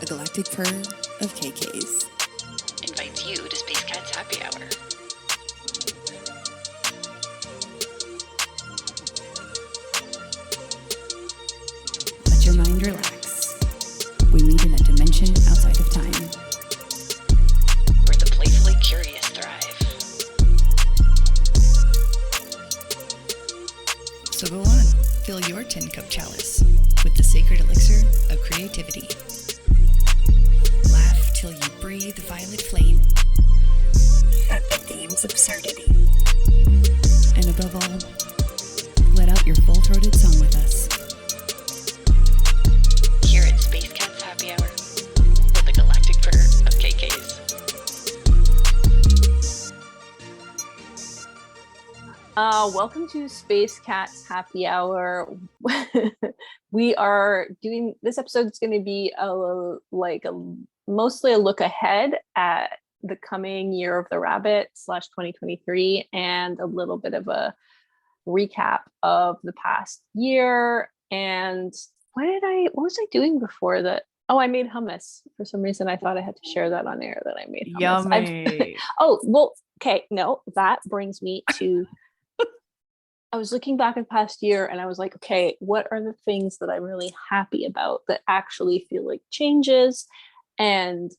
galactic purr of KKs invites you to Space Cats Happy Hour. Let your mind relax. We meet in a dimension outside of time, Where the playfully curious thrive. so go on, fill your tin cup chalice with the sacred elixir of creativity. Laugh till you breathe violet flame at the theme's absurdity. And above all, let out your full-throated song with us. Here at Space Cats Happy Hour, with the galactic purr of KKs. Welcome to Space Cats Happy Hour. We are doing this episode. It's going to be mostly a look ahead at the coming year of the rabbit / 2023, and a little bit of a recap of the past year. And what was I doing before that? Oh, I made hummus. For some reason, I thought I had to share that on air that I made hummus. Yummy. Oh, well, okay. No, that brings me to I was looking back at the past year and I was like, okay, what are the things that I'm really happy about that actually feel like changes? And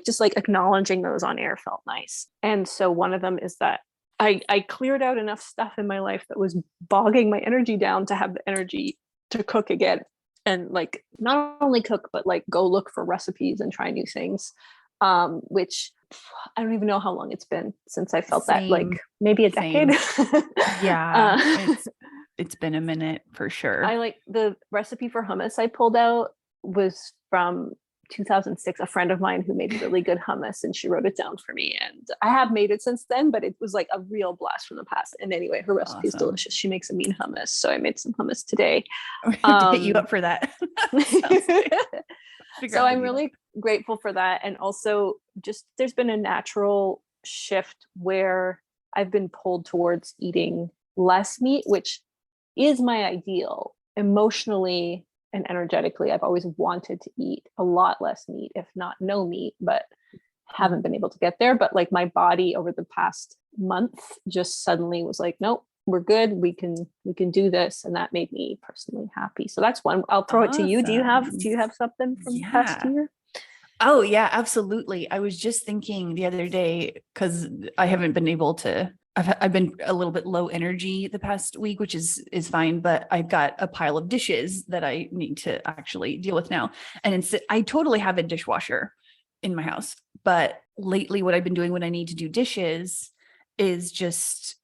just acknowledging those on air felt nice. And so one of them is that I cleared out enough stuff in my life that was bogging my energy down to have the energy to cook again. And not only cook, but go look for recipes and try new things. Which I don't even know how long it's been since I felt that, maybe a decade. Yeah, it's been a minute for sure. I the recipe for hummus I pulled out was from 2006. A friend of mine who made really good hummus, and she wrote it down for me, and I have made it since then, but it was a real blast from the past. And anyway, her recipe is delicious. She makes a mean hummus, so I made some hummus today. To hit you up for that. So I'm really grateful for that. And also just there's been a natural shift where I've been pulled towards eating less meat, which is my ideal. Emotionally and energetically, I've always wanted to eat a lot less meat, if not no meat, but haven't been able to get there. But my body over the past month just suddenly was like, nope, we're good. We can do this. And that made me personally happy. So that's one. I'll throw it to you. Do you have something from the past year? Oh yeah, absolutely. I was just thinking the other day, because I haven't been able to, I've been a little bit low energy the past week, which is fine, but I've got a pile of dishes that I need to actually deal with now. And I totally have a dishwasher in my house, but lately what I've been doing when I need to do dishes is just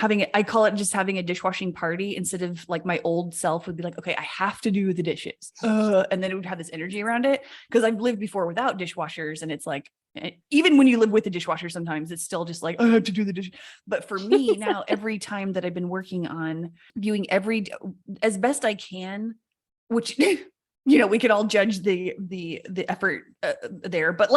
I call it just having a dishwashing party, instead of my old self would be like, okay, I have to do the dishes. And then it would have this energy around it, because I've lived before without dishwashers. And it's even when you live with a dishwasher, sometimes it's still just I have to do the dish. But for me now, every time that I've been working on viewing as best I can, which we could all judge the effort there, but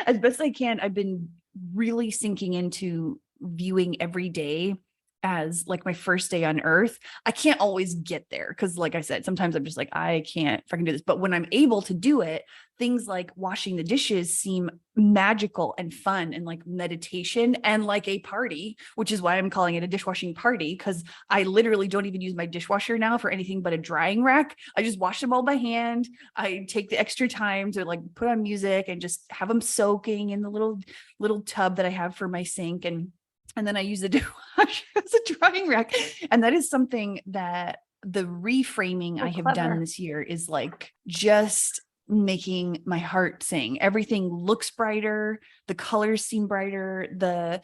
as best I can, I've been really sinking into viewing every day as my first day on earth. I can't always get there, because like I said, sometimes I'm just I can't freaking do this. But when I'm able to do it, things like washing the dishes seem magical and fun and meditation and like a party, which is why I'm calling it a dishwashing party, because I literally don't even use my dishwasher now for anything but a drying rack. I just wash them all by hand. I take the extra time to put on music and just have them soaking in the little tub that I have for my sink, and then I use the dishwasher as a drying rack. And that is something that the reframing I have done this year is just making my heart sing. Everything looks brighter. The colors seem brighter. The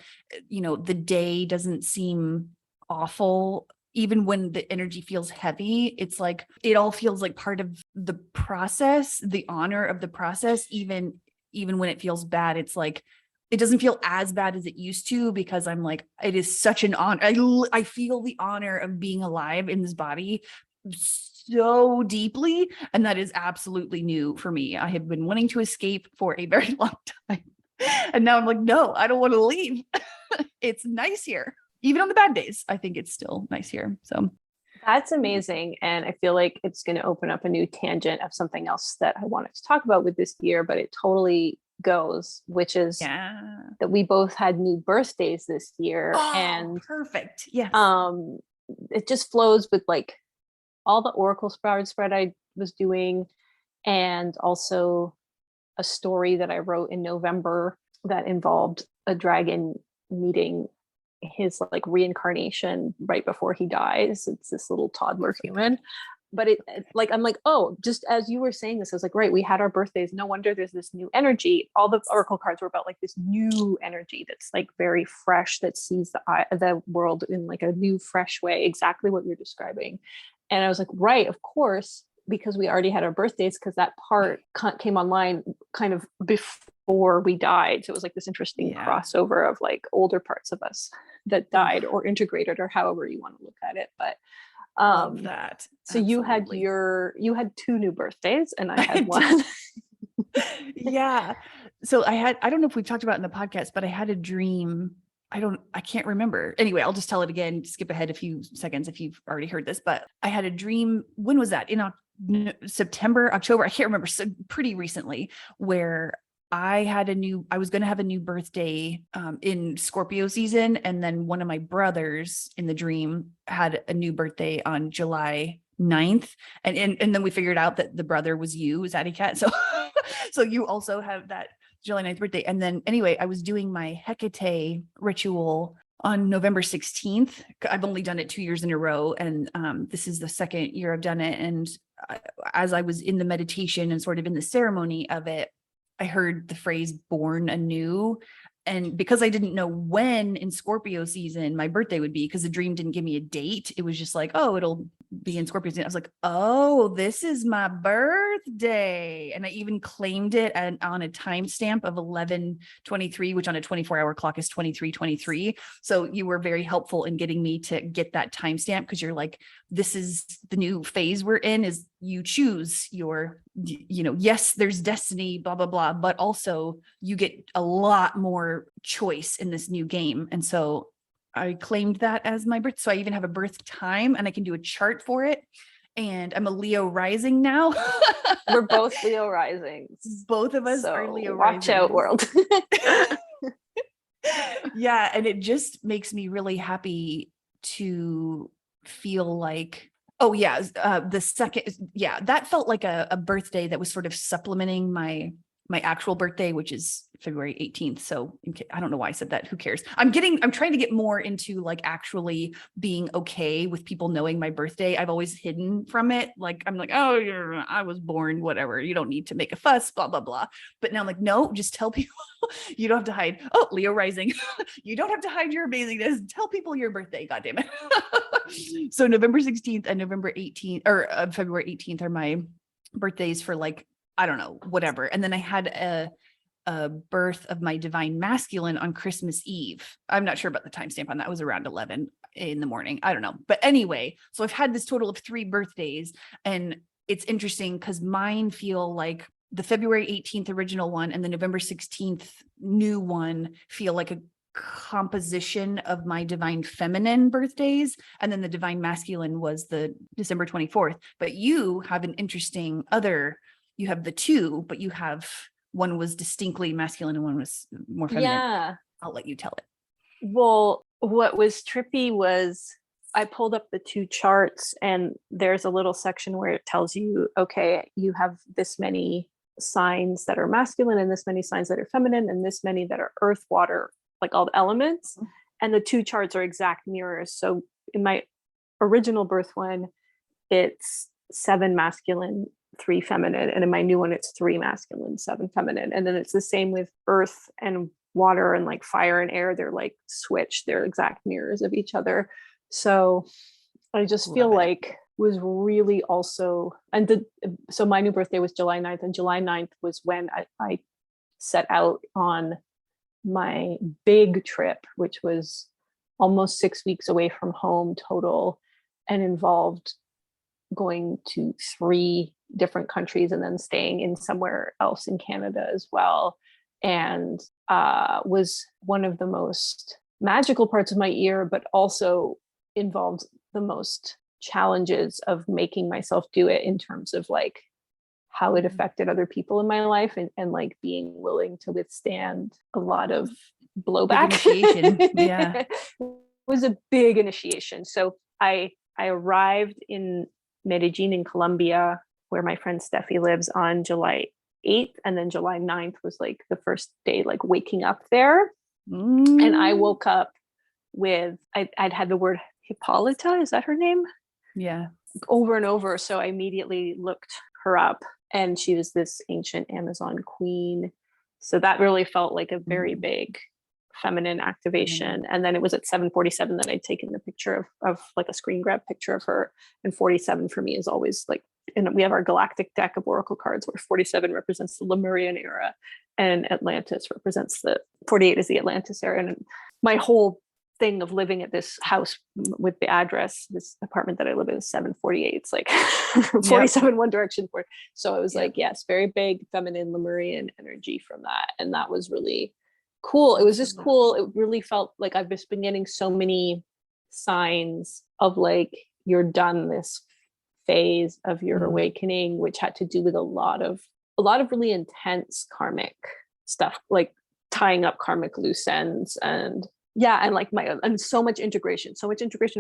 day doesn't seem awful. Even when the energy feels heavy, it's it all feels like part of the process, the honor of the process. Even when it feels bad, it's it doesn't feel as bad as it used to, because I'm it is such an honor. I feel the honor of being alive in this body so deeply. And that is absolutely new for me. I have been wanting to escape for a very long time. And now I'm no, I don't want to leave. It's nice here. Even on the bad days, I think it's still nice here. So That's amazing. And I feel like it's going to open up a new tangent of something else that I wanted to talk about with this year, but it totally goes, which is Yeah. that we both had new birthdays this year. Oh, And perfect. Yes. it just flows with like all the Oracle spread I was doing, and also a story that I wrote in November that involved a dragon meeting his like reincarnation right before he dies. It's this little toddler human. But like, I'm like, oh, just as you were saying this, I was like, right, we had our birthdays. No wonder there's this new energy. All the oracle cards were about like this new energy that's like very fresh, that sees the world in like a new, fresh way. Exactly what you're describing. And I was like, right, of course, because we already had our birthdays, because that part came online kind of before we died. So it was like this interesting crossover of like older parts of us that died or integrated, or however you want to look at it. But love that. So absolutely. you had two new birthdays and I had one. Yeah. So I don't know if we've talked about it in the podcast, but I had a dream. I can't remember. Anyway, I'll just tell it again, skip ahead a few seconds if you've already heard this, but I had a dream. When was that? In September, October? I can't remember. So pretty recently, where I was going to have a new birthday in Scorpio season. And then one of my brothers in the dream had a new birthday on July 9th. And then we figured out that the brother was you, Zadikat. So you also have that July 9th birthday. And then anyway, I was doing my Hecate ritual on November 16th. I've only done it 2 years in a row. And this is the second year I've done it. And as I was in the meditation and sort of in the ceremony of it, I heard the phrase born anew. And because I didn't know when in Scorpio season my birthday would be, because the dream didn't give me a date, it was just like, oh, it'll be in Scorpio season. I was like, oh, this is my birthday. And I even claimed it on a timestamp of 11:23, which on a 24-hour clock is 23:23. So you were very helpful in getting me to get that timestamp, because you're like, this is the new phase we're in, is you choose your, yes, there's destiny, blah, blah, blah, but also you get a lot more choice in this new game. And so I claimed that as my birth. So I even have a birth time and I can do a chart for it. And I'm a Leo rising now. We're both Leo risings. Both of us are Leo rising. Watch out, world. Yeah. And it just makes me really happy to feel like, oh yeah, the second, that felt like a birthday that was sort of supplementing my actual birthday, which is February 18th. So I don't know why I said that. Who cares? I'm trying to get more into like actually being okay with people knowing my birthday. I've always hidden from it. Like, I'm like, oh, I was born, whatever. You don't need to make a fuss, blah, blah, blah. But now I'm like, no, just tell people. You don't have to hide. Oh, Leo rising. You don't have to hide your amazingness. Tell people your birthday. God damn it. So November 16th and November 18th or February 18th are my birthdays for like, I don't know, whatever. And then I had a birth of my divine masculine on Christmas Eve. I'm not sure about the timestamp on that. It was around 11 in the morning. I don't know. But anyway, so I've had this total of 3 birthdays, and it's interesting because mine feel like the February 18th original one and the November 16th new one feel like a composition of my divine feminine birthdays. And then the divine masculine was the December 24th. But you have an interesting you have the 2, but you have one was distinctly masculine and one was more feminine. Yeah. I'll let you tell it. Well, what was trippy was I pulled up the 2 charts, and there's a little section where it tells you, okay, you have this many signs that are masculine and this many signs that are feminine and this many that are earth, water, like all the elements. Mm-hmm. And the 2 charts are exact mirrors. So in my original birth one, it's 7 masculine, 3 feminine, and in my new one it's 3 masculine, 7 feminine. And then it's the same with earth and water and like fire and air. They're like switched, they're exact mirrors of each other. So I just feel like was really also, and so my new birthday was July 9th, and July 9th was when I set out on my big trip, which was almost 6 weeks away from home total, and involved going to 3 different countries and then staying in somewhere else in Canada as well. And was one of the most magical parts of my year, but also involved the most challenges of making myself do it in terms of like how it affected other people in my life, and like being willing to withstand a lot of blowback. initiation. Yeah. It was a big initiation. So I arrived in Medellin in Colombia, where my friend Steffi lives, on July 8th, and then July 9th was like the first day like waking up there. And I woke up with I'd had the word Hippolyta, is that her name? Yeah. Over and over. So I immediately looked her up, and she was this ancient Amazon queen. So that really felt like a very big feminine activation. And then it was at 7:47 that I'd taken the picture of like a screen grab picture of her. And 47 for me is always like, and we have our galactic deck of oracle cards where 47 represents the Lemurian era and Atlantis represents 48 is the Atlantis era. And my whole thing of living at this house with the address, this apartment that I live in, is 748. It's like 47 one direction for it. So it was like, yes, very big feminine Lemurian energy from that. And that was really cool. It was just cool. It really felt like I've just been getting so many signs of like, you're done this phase of your awakening, which had to do with a lot of really intense karmic stuff, like tying up karmic loose ends, and like and so much integration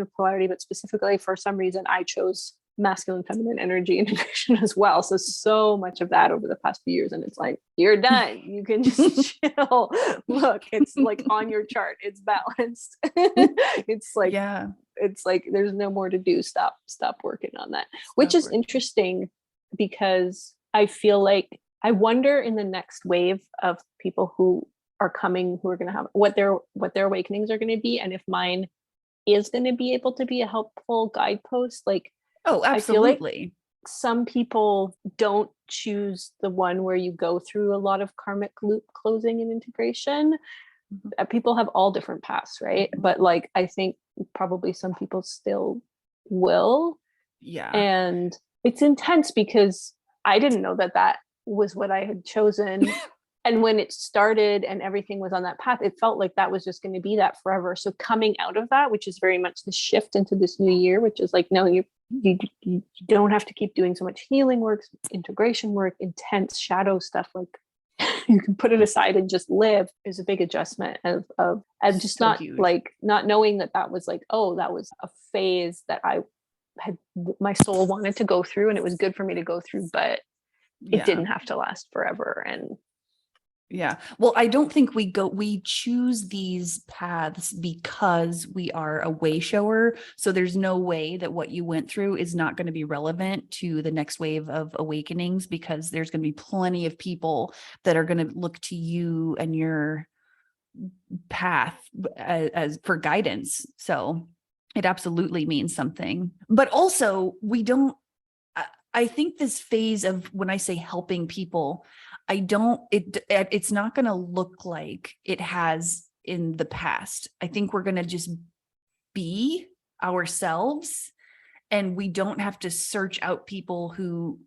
of polarity, but specifically for some reason I chose masculine feminine energy integration as well. So much of that over the past few years, and it's like, you're done, you can just chill. Look, it's like on your chart, it's balanced. It's like, it's like there's no more to do. Stop working on that. Which is interesting, because I feel like I wonder in the next wave of people who are coming, who are going to have what their awakenings are going to be, and if mine is going to be able to be a helpful guidepost. Like, oh, absolutely. I feel like some people don't choose the one where you go through a lot of karmic loop closing and integration. People have all different paths, right? But like, I think probably some people still will. Yeah. And it's intense because I didn't know that was what I had chosen. And when it started and everything was on that path, it felt like that was just going to be that forever. So coming out of that, which is very much the shift into this new year, which is like, no, you don't have to keep doing so much healing work, integration work, intense shadow stuff. Like, you can put it aside and just live, is a big adjustment of just so not huge. Like not knowing that was like, oh, that was a phase that my soul wanted to go through, and it was good for me to go through, but it didn't have to last forever. And yeah. Well, I don't think we choose these paths because we are a way shower. So there's no way that what you went through is not going to be relevant to the next wave of awakenings, because there's going to be plenty of people that are going to look to you and your path as for guidance. So it absolutely means something. But also I think this phase of, when I say helping people, it's not going to look like it has in the past. I think we're going to just be ourselves, and we don't have to search out people who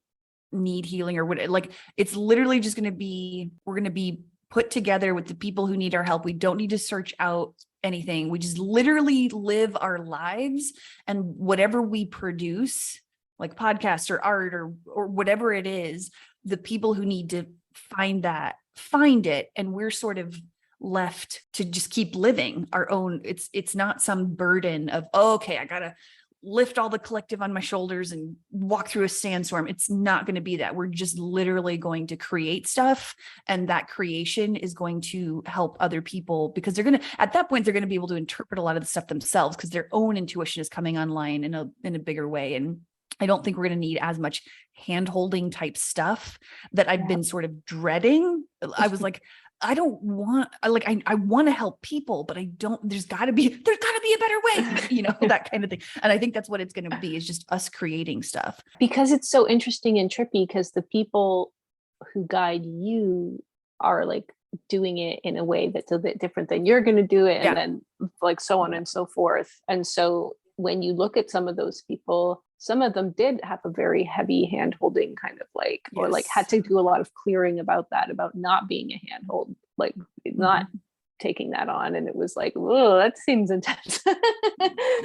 need healing or what. Like, it's literally just going to be, we're going to be put together with the people who need our help. We don't need to search out anything. We just literally live our lives, and whatever we produce, like podcasts or art or whatever it is, the people who need to find it, and we're sort of left to just keep living our own. It's not some burden of, oh, okay, I gotta lift all the collective on my shoulders and walk through a sandstorm. It's not going to be that. We're just literally going to create stuff, and that creation is going to help other people, because at that point they're going to be able to interpret a lot of the stuff themselves, because their own intuition is coming online in a bigger way. And I don't think we're going to need as much hand-holding type stuff that I've been sort of dreading. I was like, I want to help people, but there's gotta be a better way, that kind of thing. And I think that's what it's going to be, is just us creating stuff. Because it's so interesting and trippy, because the people who guide you are like doing it in a way that's a bit different than you're going to do it. And then like so on and so forth. And so when you look at some of those people, some of them did have a very heavy hand-holding kind of like, or like had to do a lot of clearing about not being a handhold, like not taking that on, and it was like, whoa, that seems intense.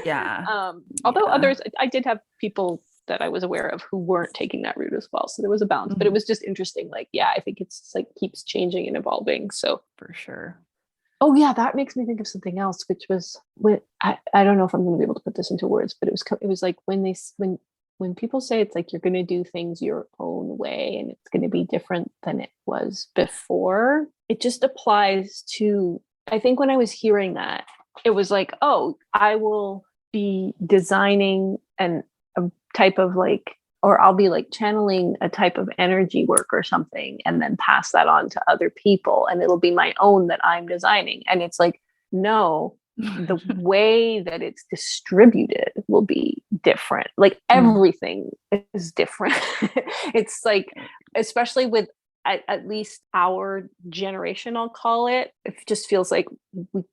Yeah. Although Yeah. others, I did have people that I was aware of who weren't taking that route as well. So there was a balance, but it was just interesting. Like, yeah, I think it's like keeps changing and evolving. So For sure. oh yeah, that makes me think of something else, which was when I don't know if I'm going to be able to put this into words, but it was like when people say it's like you're going to do things your own way and it's going to be different than it was before. It just applies to, I think when I was hearing that, it was like, oh, I will be designing a type of like, or I'll be like channeling a type of energy work or something and then pass that on to other people and it'll be my own that I'm designing. And it's like, no, the way that it's distributed will be different. Like everything is different. It's like, especially with at least our generation, I'll call it, it just feels like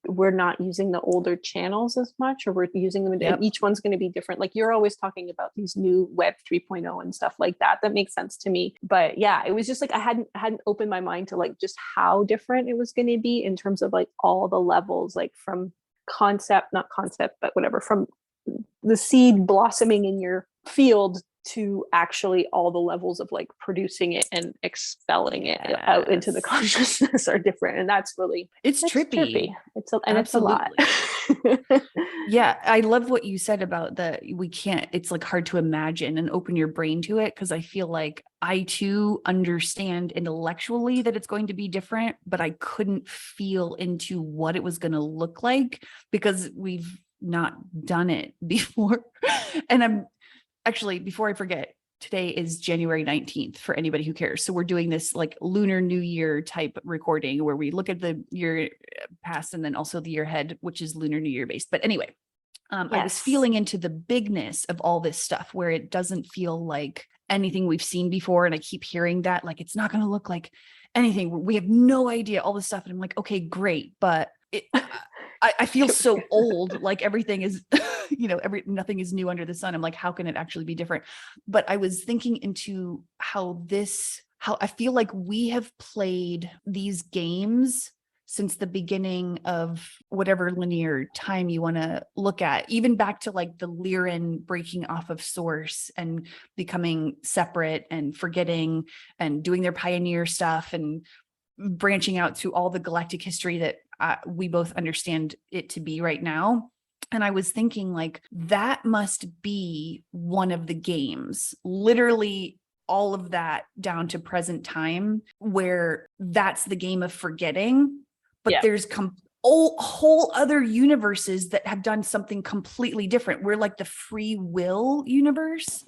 we're not using the older channels as much, or we're using them, and each one's going to be different. Like you're always talking about these new web 3.0 and stuff like that. That makes sense to me. But yeah, it was just like I hadn't opened my mind to like just how different it was going to be in terms of like all the levels, like from not concept, but whatever, from the seed blossoming in your field to actually all the levels of like producing it and expelling it out into the consciousness are different. And that's trippy. It's a lot. Yeah. I love what you said about it's like hard to imagine and open your brain to it. Cause I feel like I too understand intellectually that it's going to be different, but I couldn't feel into what it was going to look like because we've not done it before. And actually, before I forget, today is January 19th for anybody who cares. So we're doing this like Lunar New Year type recording where we look at the year past and then also the year ahead, which is Lunar New Year based. But anyway, I was feeling into the bigness of all this stuff where it doesn't feel like anything we've seen before. And I keep hearing that, like, it's not going to look like anything. We have no idea all this stuff. And I'm like, okay, great. But I feel so old, like everything is, nothing is new under the sun. I'm like, how can it actually be different? But I was thinking into how I feel like we have played these games since the beginning of whatever linear time you want to look at, even back to like the Lyran breaking off of source and becoming separate and forgetting and doing their pioneer stuff and branching out to all the galactic history that we both understand it to be right now. And I was thinking like, that must be one of the games, literally all of that down to present time, where that's the game of forgetting. But there's whole other universes that have done something completely different. We're like the free will universe.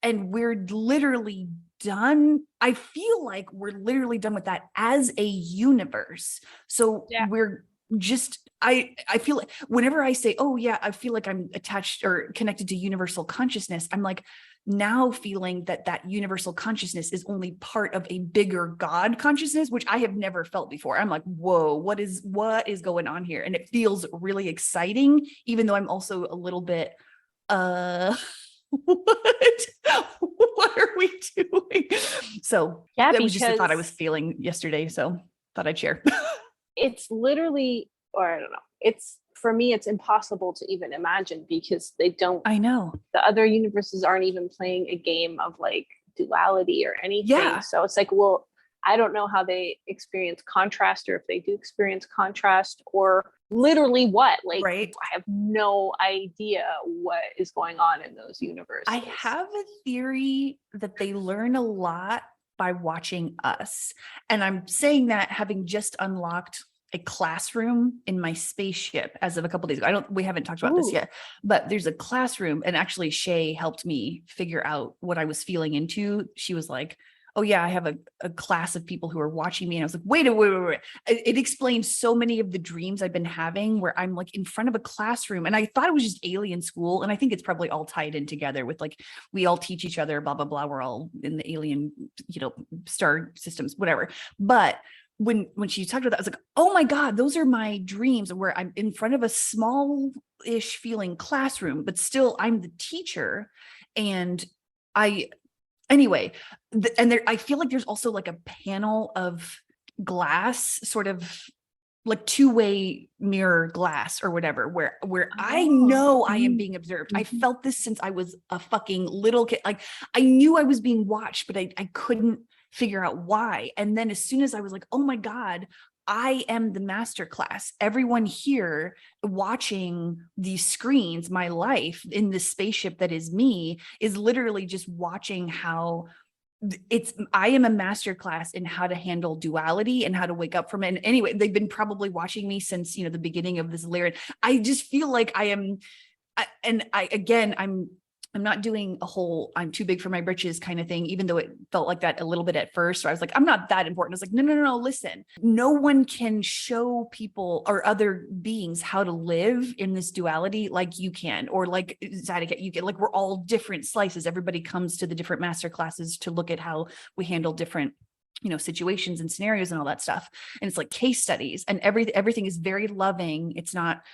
And we're literally done. I feel like we're literally done with that as a universe. So we're just, I feel like whenever I say, oh yeah, I feel like I'm attached or connected to universal consciousness, I'm like now feeling that universal consciousness is only part of a bigger God consciousness, which I have never felt before. I'm like, whoa, what is going on here? And it feels really exciting, even though I'm also a little bit, what are we doing? So that was just a thought I was feeling yesterday. So thought I'd share. It's literally, or I don't know, it's, for me, it's impossible to even imagine because I know the other universes aren't even playing a game of like duality or anything. Yeah. So it's like, well, I don't know how they experience contrast, or if they do experience contrast, or literally what, like, I have no idea what is going on in those universes. I have a theory that they learn a lot by watching us. And I'm saying that having just unlocked a classroom in my spaceship as of a couple of days ago. We haven't talked about this yet, but there's a classroom, and actually Shay helped me figure out what I was feeling into. She was like, oh yeah, I have a class of people who are watching me. And I was like, wait. It explains so many of the dreams I've been having where I'm like in front of a classroom, and I thought it was just alien school. And I think it's probably all tied in together with like, we all teach each other, blah, blah, blah. We're all in the alien, star systems, whatever. But when she talked about that, I was like, oh my God, those are my dreams, where I'm in front of a small-ish feeling classroom, but still I'm the teacher. And anyway, I feel like there's also like a panel of glass sort of like two-way mirror glass or whatever, where I know I am being observed. I felt this since I was a fucking little kid. Like I knew I was being watched, but I couldn't figure out why. And then as soon as I was like, oh my God, I am the master class. Everyone here watching these screens, my life in this spaceship that is me, is literally just watching how I am a master class in how to handle duality and how to wake up from it. And anyway, they've been probably watching me since, the beginning of this lyric. I just feel like I'm not doing a whole, I'm too big for my britches kind of thing, even though it felt like that a little bit at first. So I was like, I'm not that important. I was like, no, listen, no one can show people or other beings how to live in this duality like you can, or like Zadikat, you can, like, we're all different slices. Everybody comes to the different master classes to look at how we handle different situations and scenarios and all that stuff. And it's like case studies, and everything is very loving. It's not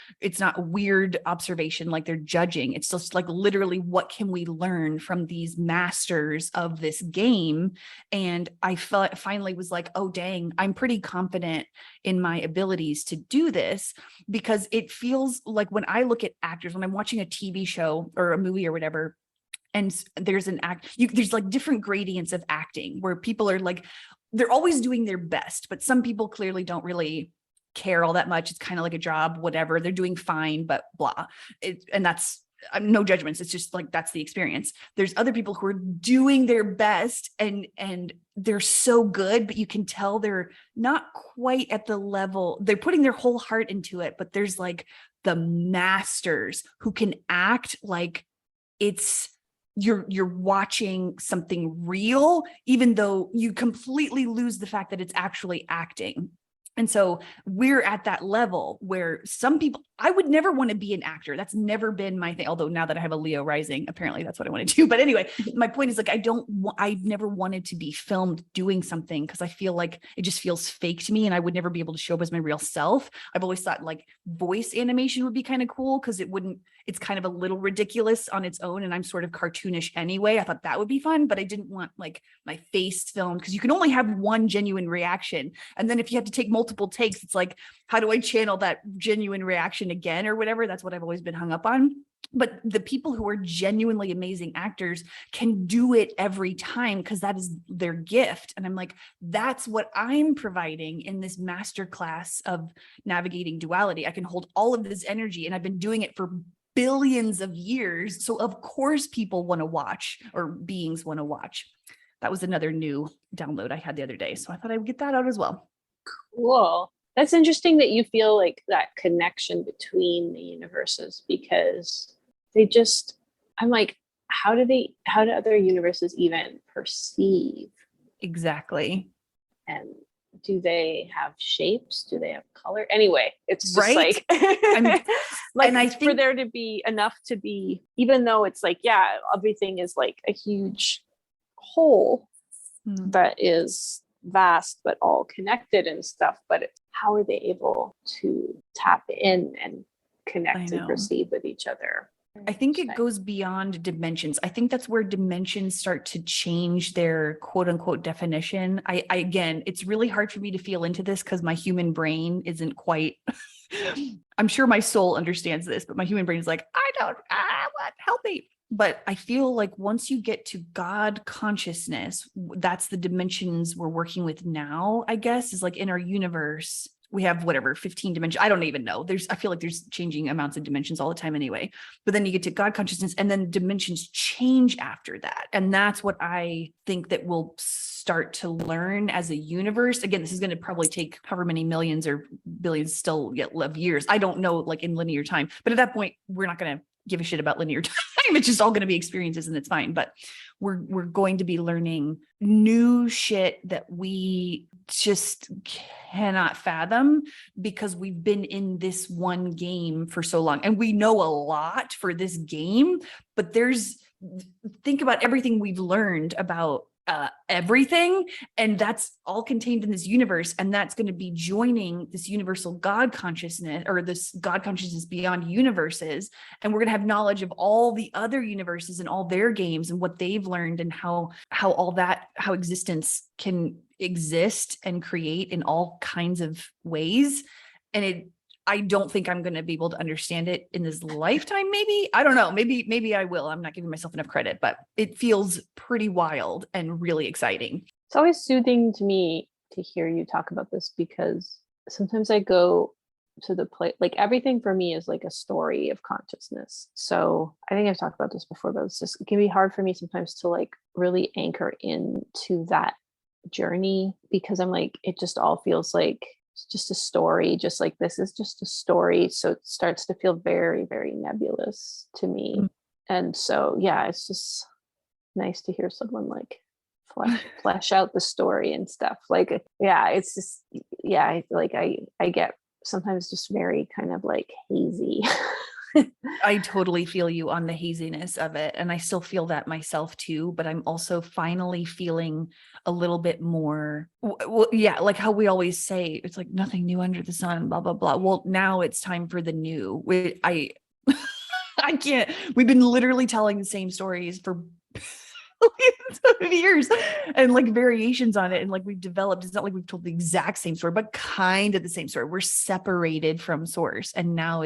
weird observation like they're judging. It's just like literally, what can we learn from these masters of this game? And I finally was like, oh dang, I'm pretty confident in my abilities to do this, because it feels like when I look at actors, when I'm watching a TV show or a movie or whatever, and there's there's like different gradients of acting where people are like, they're always doing their best, but some people clearly don't really care all that much. It's kind of like a job, whatever, they're doing fine, but blah. And that's no judgments. It's just like, that's the experience. There's other people who are doing their best and they're so good, but you can tell they're not quite at the level. They're putting their whole heart into it, but there's like the masters who can act like you're watching something real, even though you completely lose the fact that it's actually acting. And so we're at that level where some people, I would never want to be an actor. That's never been my thing. Although now that I have a Leo rising, apparently that's what I want to do. But anyway, my point is like, I've never wanted to be filmed doing something because I feel like it just feels fake to me. And I would never be able to show up as my real self. I've always thought like voice animation would be kind of cool because it's kind of a little ridiculous on its own. And I'm sort of cartoonish anyway. I thought that would be fun, but I didn't want like my face filmed because you can only have one genuine reaction. And then if you have to take multiple takes, it's like, how do I channel that genuine reaction again or whatever? That's what I've always been hung up on. But the people who are genuinely amazing actors can do it every time because that is their gift. And I'm like, that's what I'm providing in this masterclass of navigating duality. I can hold all of this energy, and I've been doing it for billions of years. So of course people want to watch, or beings want to watch. That was another new download I had the other day. So I thought I would get that out as well. Cool. That's interesting that you feel like that connection between the universes, because I'm like, how do other universes even perceive? Exactly. And do they have shapes? Do they have color? Anyway, it's just right? like and I think for there to be enough to be, even though it's like, yeah, everything is like a huge whole that is vast but all connected and stuff, but how are they able to tap in and connect and perceive with each other? I think it goes beyond dimensions. I think that's where dimensions start to change their quote unquote definition. I again, it's really hard for me to feel into this because my human brain isn't quite I'm sure my soul understands this, but my human brain is like, help me. But I feel like once you get to God consciousness, that's the dimensions we're working with now, I guess, is like in our universe. We have 15 dimensions. I don't even know. I feel like there's changing amounts of dimensions all the time anyway. But then you get to God consciousness, and then dimensions change after that. And that's what I think that we'll start to learn as a universe. Again, this is going to probably take however many millions or billions still yet of years. I don't know, like in linear time. But at that point, we're not going to give a shit about linear time. It's just all going to be experiences, and it's fine. But we're going to be learning new shit that we just cannot fathom because we've been in this one game for so long, and we know a lot for this game. But think about everything we've learned about everything, and that's all contained in this universe, and that's going to be joining this universal God consciousness, or this God consciousness beyond universes, and we're going to have knowledge of all the other universes and all their games and what they've learned, and how existence can exist and create in all kinds of ways. And I don't think I'm going to be able to understand it in this lifetime. Maybe, I don't know. Maybe I will. I'm not giving myself enough credit, but it feels pretty wild and really exciting. It's always soothing to me to hear you talk about this, because sometimes I go to the place, like everything for me is like a story of consciousness. So I think I've talked about this before, but it can be hard for me sometimes to like really anchor into that journey, because I'm like, it just all feels like it's just a story, just like this is just a story. So it starts to feel very, very nebulous to me. And so, yeah, it's just nice to hear someone like flesh out the story and stuff. Like, yeah, it's just, yeah, I feel like I get sometimes just very kind of like hazy. I totally feel you on the haziness of it. And I still feel that myself too, but I'm also finally feeling a little bit more, well, yeah, like how we always say, it's like nothing new under the sun, blah, blah, blah. Well, now it's time for the new. I can't, we've been literally telling the same stories for years and like variations on it. And like we've developed, it's not like we've told the exact same story, but kind of the same story. We're separated from source. And now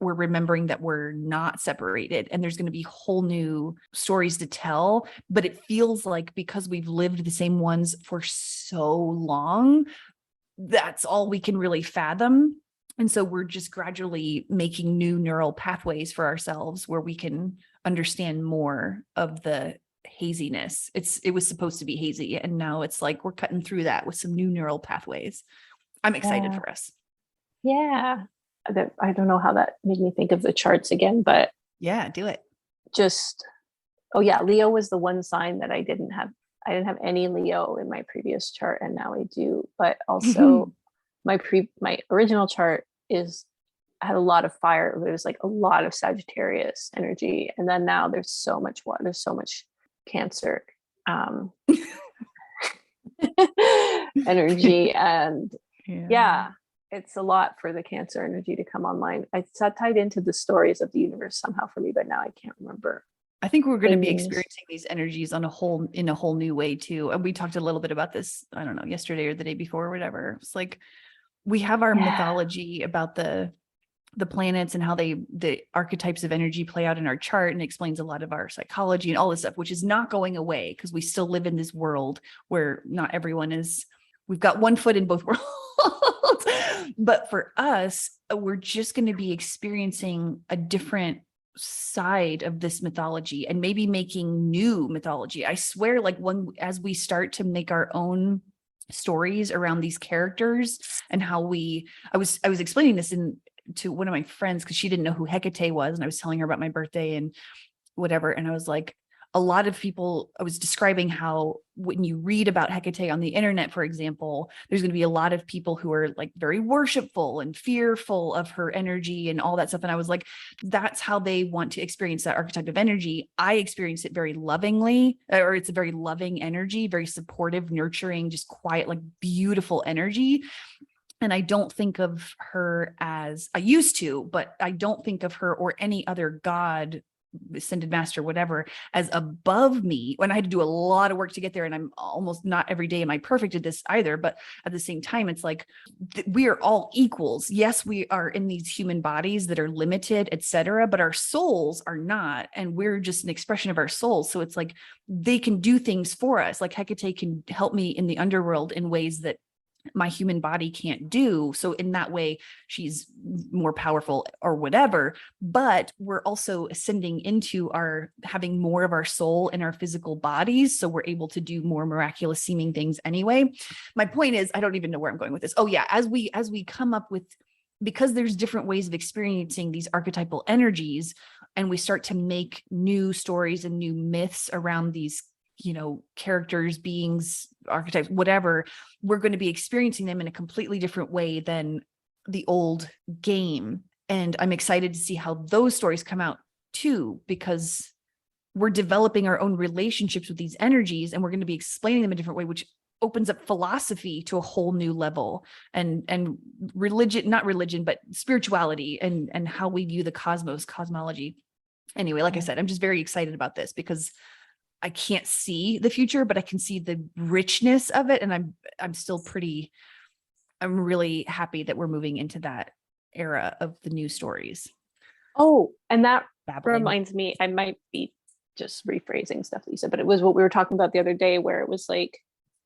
we're remembering that we're not separated, and there's going to be whole new stories to tell. But it feels like because we've lived the same ones for so long, that's all we can really fathom. And so we're just gradually making new neural pathways for ourselves where we can understand more of the haziness. It was supposed to be hazy, and now it's like we're cutting through that with some new neural pathways. I'm excited for us. Yeah. I don't know how that made me think of the charts again, but yeah, do it. Just, oh yeah, Leo was the one sign that I didn't have any Leo in my previous chart, and now I do. But also my original chart had a lot of fire. There was like a lot of Sagittarius energy, and then now there's so much water, there's so much Cancer energy, and yeah, it's a lot for the Cancer energy to come online. It's tied into the stories of the universe somehow for me, but now I can't remember. I think we're going to be experiencing these energies in a whole new way too. And we talked a little bit about this, I don't know, yesterday or the day before or whatever. It's like we have our mythology about the planets and how the archetypes of energy play out in our chart, and explains a lot of our psychology and all this stuff, which is not going away because we still live in this world where not everyone is, we've got one foot in both worlds. But for us, we're just going to be experiencing a different side of this mythology and maybe making new mythology. I swear, like as we start to make our own stories around these characters and how I was explaining this to one of my friends because she didn't know who Hecate was, and I was telling her about my birthday and whatever, and I was like, a lot of people, I was describing how when you read about Hecate on the internet, for example, there's going to be a lot of people who are like very worshipful and fearful of her energy and all that stuff. And I was like, that's how they want to experience that archetype of energy. I experience it very lovingly, or it's a very loving energy, very supportive, nurturing, just quiet, like beautiful energy. And I don't think of her as I used to, but I don't think of her or any other god, ascended master, whatever, as above me, when I had to do a lot of work to get there. And I'm almost not every day am I perfect at this either. But at the same time, it's like we are all equals. Yes, we are in these human bodies that are limited, etc., but our souls are not. And we're just an expression of our souls. So it's like they can do things for us. Like Hecate can help me in the underworld in ways that my human body can't do. So in that way, she's more powerful or whatever, but we're also ascending into having more of our soul in our physical bodies. So we're able to do more miraculous seeming things anyway. My point is, I don't even know where I'm going with this. Oh yeah. As we come up with, because there's different ways of experiencing these archetypal energies, and we start to make new stories and new myths around these, characters, beings, archetypes, whatever, we're going to be experiencing them in a completely different way than the old game. And I'm excited to see how those stories come out too, because we're developing our own relationships with these energies, and we're going to be explaining them a different way, which opens up philosophy to a whole new level, and religion, not religion, but spirituality and how we view the cosmology. Anyway, like I said, I'm just very excited about this because I can't see the future, but I can see the richness of it. And I'm still pretty I'm really happy that we're moving into that era of the new stories. Oh, and that Babbling. reminds me, I might be just rephrasing stuff that you said, but it was what we were talking about the other day, where it was like,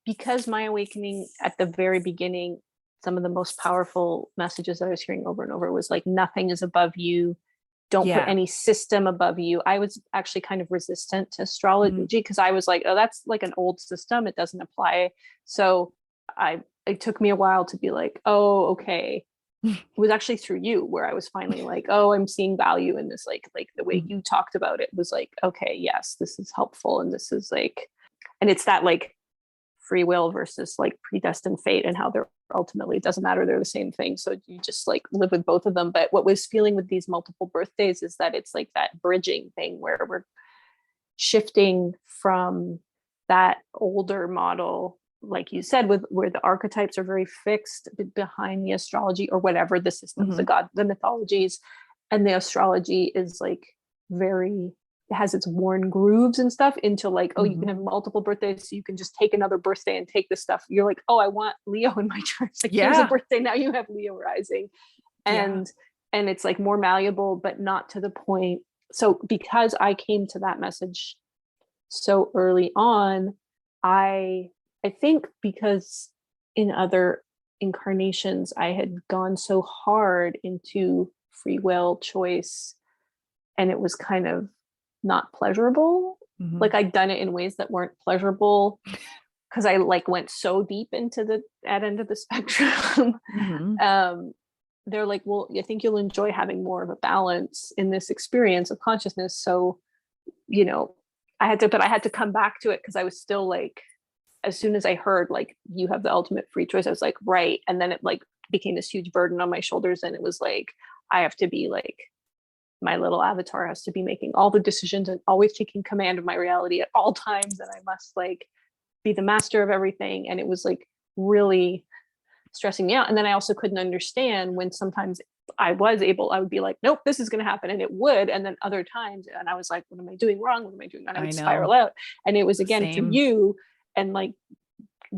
because my awakening at the very beginning, some of the most powerful messages that I was hearing over and over was like, nothing is above you. Don't put any system above you. I was actually kind of resistant to astrology because I was like, oh, that's like an old system. It doesn't apply. So it took me a while to be like, oh, okay. It was actually through you where I was finally like, oh, I'm seeing value in this. Like the way you talked about it was like, okay, yes, this is helpful. And this is like, and it's that like free will versus like predestined fate, and how they're ultimately, it doesn't matter, they're the same thing. So you just like live with both of them. But what was feeling with these multiple birthdays is that it's like that bridging thing where we're shifting from that older model, like you said, with where the archetypes are very fixed behind the astrology or whatever the systems, the mythologies, and the astrology is like very, it has its worn grooves and stuff, into like, oh, you can have multiple birthdays, so you can just take another birthday and take this stuff. You're like, oh, I want Leo in my chart. It's like, here's a birthday, now you have Leo rising. And it's like more malleable, but not to the point. So because I came to that message so early on, I think because in other incarnations I had gone so hard into free will choice, and it was kind of not pleasurable. Like I'd done it in ways that weren't pleasurable because I like went so deep into that end of the spectrum. They're like, well, I think you'll enjoy having more of a balance in this experience of consciousness. So, you know, I had to come back to it because I was still like, as soon as I heard like you have the ultimate free choice, I was like, right. And then it like became this huge burden on my shoulders, and it was like, I have to be like, my little avatar has to be making all the decisions and always taking command of my reality at all times, and I must like be the master of everything. And it was like really stressing me out. And then I also couldn't understand when sometimes I would be like, nope, this is going to happen, and it would. And then other times, and I was like, what am I doing wrong? What am I doing? And I would spiral out. And it was again through you, and like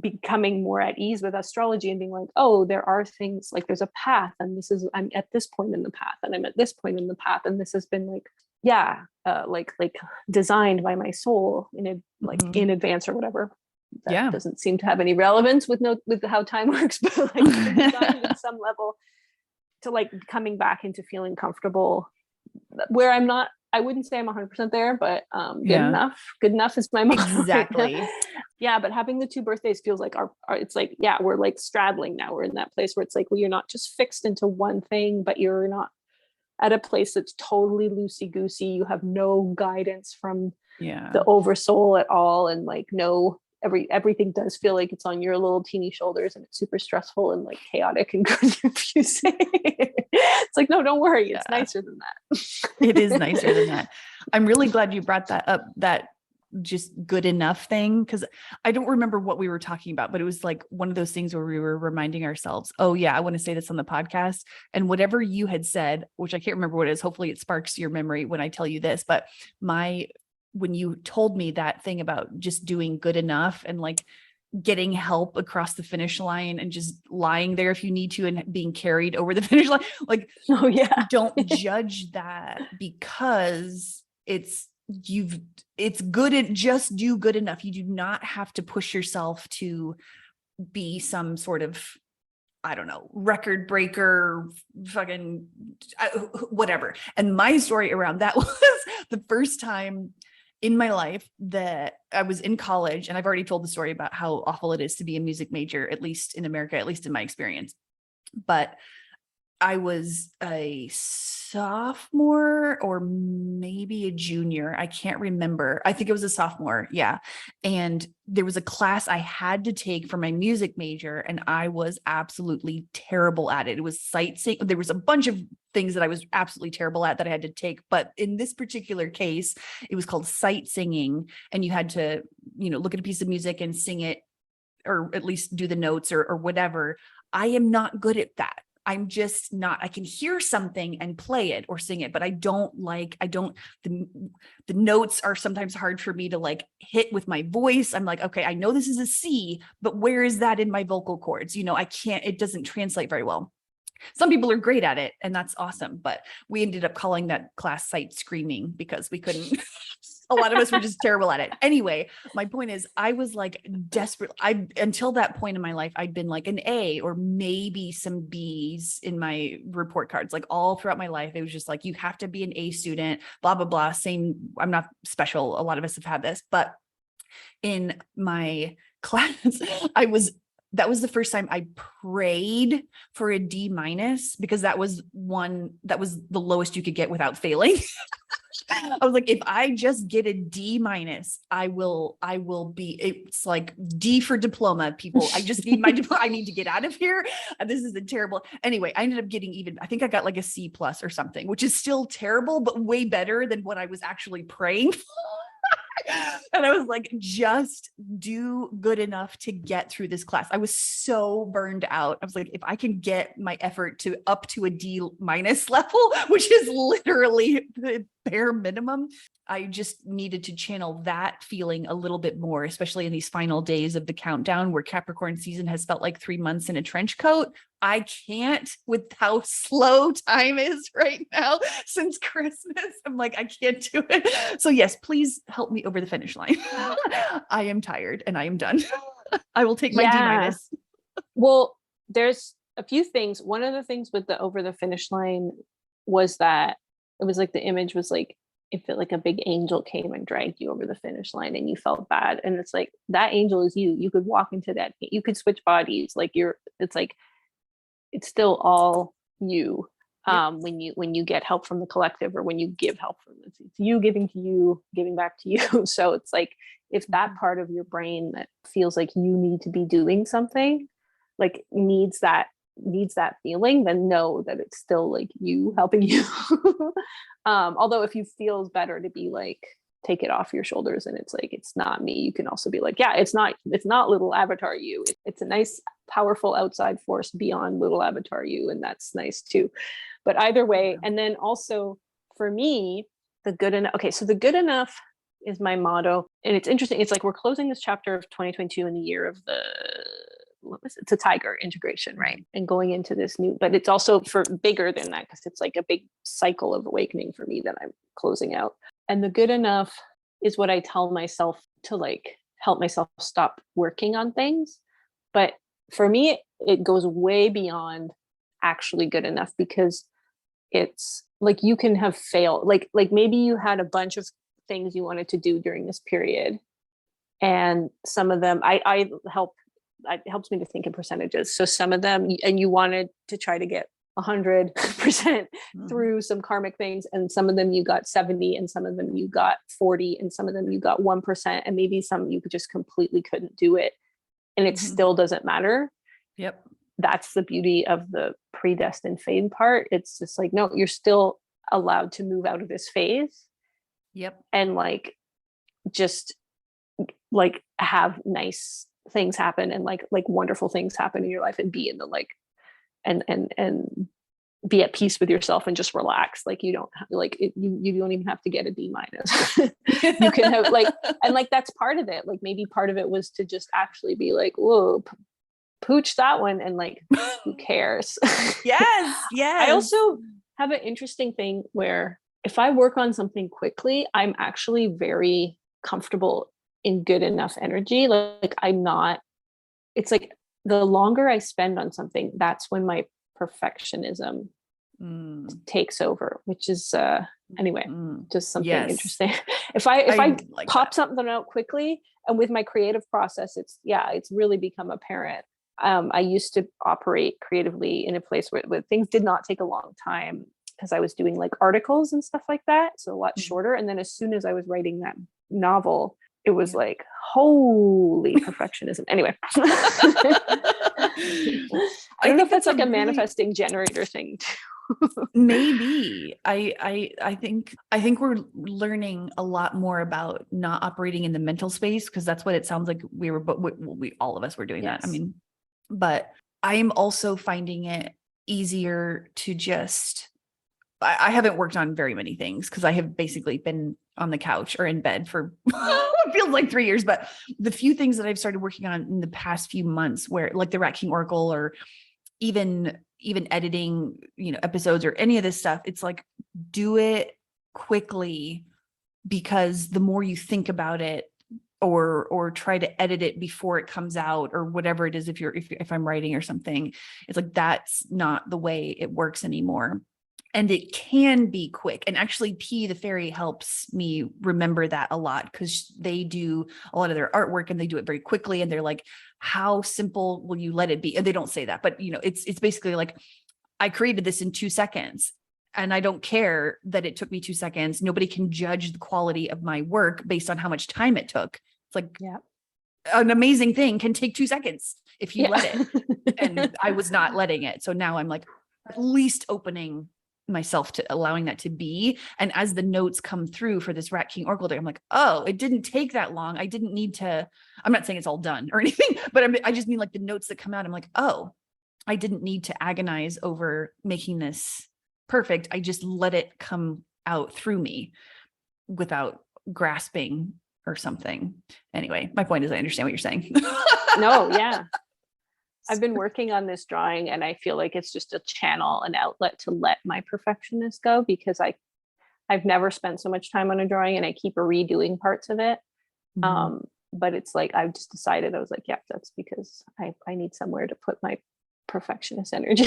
becoming more at ease with astrology and being like, oh, there are things, like there's a path, and I'm at this point in the path, and I'm at this point in the path, and this has been like like designed by my soul in advance or whatever. That doesn't seem to have any relevance with how time works, but like designed at some level to like coming back into feeling comfortable where I wouldn't say I'm 100% there, but good enough is my mom. Exactly. Yeah, but having the two birthdays feels like our it's like, we're like straddling now. We're in that place where it's like, well, you're not just fixed into one thing, but you're not at a place that's totally loosey-goosey. You have no guidance from the oversoul at all, and like everything does feel like it's on your little teeny shoulders, and it's super stressful and like chaotic and confusing. It's like, no, don't worry. It's nicer than that. It is nicer than that. I'm really glad you brought that up, that just good enough thing. Cause I don't remember what we were talking about, but it was like one of those things where we were reminding ourselves, oh yeah, I want to say this on the podcast. And whatever you had said, which I can't remember what it is, hopefully it sparks your memory when I tell you this, but when you told me that thing about just doing good enough and like getting help across the finish line and just lying there if you need to and being carried over the finish line, like, don't judge that because it's good. Just do good enough. You do not have to push yourself to be some sort of, I don't know, record breaker, fucking whatever. And my story around that was the first time in my life that I was in college, and I've already told the story about how awful it is to be a music major, at least in America, at least in my experience. But I was a sophomore or maybe a junior. I can't remember. I think it was a sophomore. Yeah. And there was a class I had to take for my music major, and I was absolutely terrible at it. It was sightseeing. There was a bunch of things that I was absolutely terrible at that I had to take. But in this particular case, it was called sight singing. And you had to, look at a piece of music and sing it, or at least do the notes or whatever. I am not good at that. I'm just not, I can hear something and play it or sing it, but the notes are sometimes hard for me to like hit with my voice. I'm like, okay, I know this is a C, but where is that in my vocal cords? I can't, it doesn't translate very well. Some people are great at it and that's awesome, but we ended up calling that class sight screaming because we couldn't, a lot of us were just terrible at it. Anyway, my point is I was like desperate. Until that point in my life, I'd been like an A or maybe some B's in my report cards, like all throughout my life. It was just like, you have to be an A student, blah, blah, blah. Same. I'm not special. A lot of us have had this, but in my class, that was the first time I prayed for a D- because that was the lowest you could get without failing. I was like, if I just get a D-, I will be, it's like D for diploma, people. I just need my diploma. I need to get out of here. This is a terrible. Anyway, I ended up getting I think I got like a C+ or something, which is still terrible, but way better than what I was actually praying for. And I was like, just do good enough to get through this class. I was so burned out. I was like, if I can get my effort to up to a D- level, which is literally the bare minimum, I just needed to channel that feeling a little bit more, especially in these final days of the countdown where Capricorn season has felt like 3 months in a trench coat. I can't with how slow time is right now since Christmas. I'm like, I can't do it. So yes, please help me over the finish line. I am tired and I am done. I will take my D-. Well, there's a few things. One of the things with the over the finish line was that it was like the image was like, it felt like a big angel came and dragged you over the finish line and you felt bad. And it's like, that angel is you. You could walk into that, you could switch bodies. Like it's like, it's still all you. Yep. When you get help from the collective or when you give help from it's you giving to you, giving back to you. So it's like, if that part of your brain that feels like you need to be doing something, like needs that feeling, then know that it's still like you helping you. Although if you feel better to be like, take it off your shoulders and it's like, it's not me, you can also be like, yeah, it's not little avatar you. It's a nice, powerful outside force beyond little avatar you. And that's nice too. But either way, and then also for me, the good enough. Okay. So the good enough is my motto. And it's interesting. It's like, we're closing this chapter of 2022 in the year of the, what was it? It's a tiger integration, right? And going into this new, but it's also for bigger than that, because it's like a big cycle of awakening for me that I'm closing out. And the good enough is what I tell myself to like help myself stop working on things. But for me, it goes way beyond actually good enough, because it's like, you can have failed. Like maybe you had a bunch of things you wanted to do during this period. And some of them, it helps me to think in percentages. So some of them, and you wanted to try to get 100% through some karmic things, and some of them you got 70, and some of them you got 40, and some of them you got 1%, and maybe some you just completely couldn't do it, and it still doesn't matter. Yep. That's the beauty of the predestined fate part. It's just like, no, you're still allowed to move out of this phase. Yep. And like, just like have nice things happen and like wonderful things happen in your life, and be in the like, and be at peace with yourself and just relax. Like you don't like it, you don't even have to get a D-. You can have like, and like, that's part of it. Like maybe part of it was to just actually be like, whoa, pooch that one. And like, who cares? Yes. I also have an interesting thing where if I work on something quickly, I'm actually very comfortable in good enough energy. Like I'm not, it's like the longer I spend on something, that's when my perfectionism takes over, which is anyway, just something interesting. If I like pop something out quickly, and with my creative process, it's really become apparent. I used to operate creatively in a place where things did not take a long time, because I was doing like articles and stuff like that, so a lot shorter. And then as soon as I was writing that novel, it was like, holy perfectionism. Anyway. I don't know if that's like a manifesting generator thing too. Maybe. I think we're learning a lot more about not operating in the mental space, because that's what it sounds like we were, but we all of us were doing that. I mean, but I am also finding it easier to just, I haven't worked on very many things because I have basically been on the couch or in bed for what feels like 3 years. But the few things that I've started working on in the past few months, where like the Rat King Oracle, or even editing, episodes or any of this stuff, it's like, do it quickly, because the more you think about it or try to edit it before it comes out or whatever it is, if I'm writing or something, it's like, that's not the way it works anymore. And it can be quick. And actually P, the fairy, helps me remember that a lot, because they do a lot of their artwork and they do it very quickly. And they're like, how simple will you let it be? And they don't say that, but it's basically like, I created this in 2 seconds and I don't care that it took me 2 seconds. Nobody can judge the quality of my work based on how much time it took. It's like, an amazing thing can take 2 seconds if you let it. And I was not letting it. So now I'm like, at least opening myself to allowing that to be. And as the notes come through for this Rat King Oracle deck, I'm like, oh, it didn't take that long. I didn't need to, I'm not saying it's all done or anything, but I just mean like the notes that come out, I'm like, oh, I didn't need to agonize over making this perfect. I just let it come out through me without grasping or something. Anyway, my point is, I understand what you're saying. No, yeah. I've been working on this drawing and I feel like it's just a channel, an outlet to let my perfectionist go, because I've never spent so much time on a drawing and I keep redoing parts of it. Mhm. But it's like, I've just decided, I was like, yeah, that's because I need somewhere to put my perfectionist energy.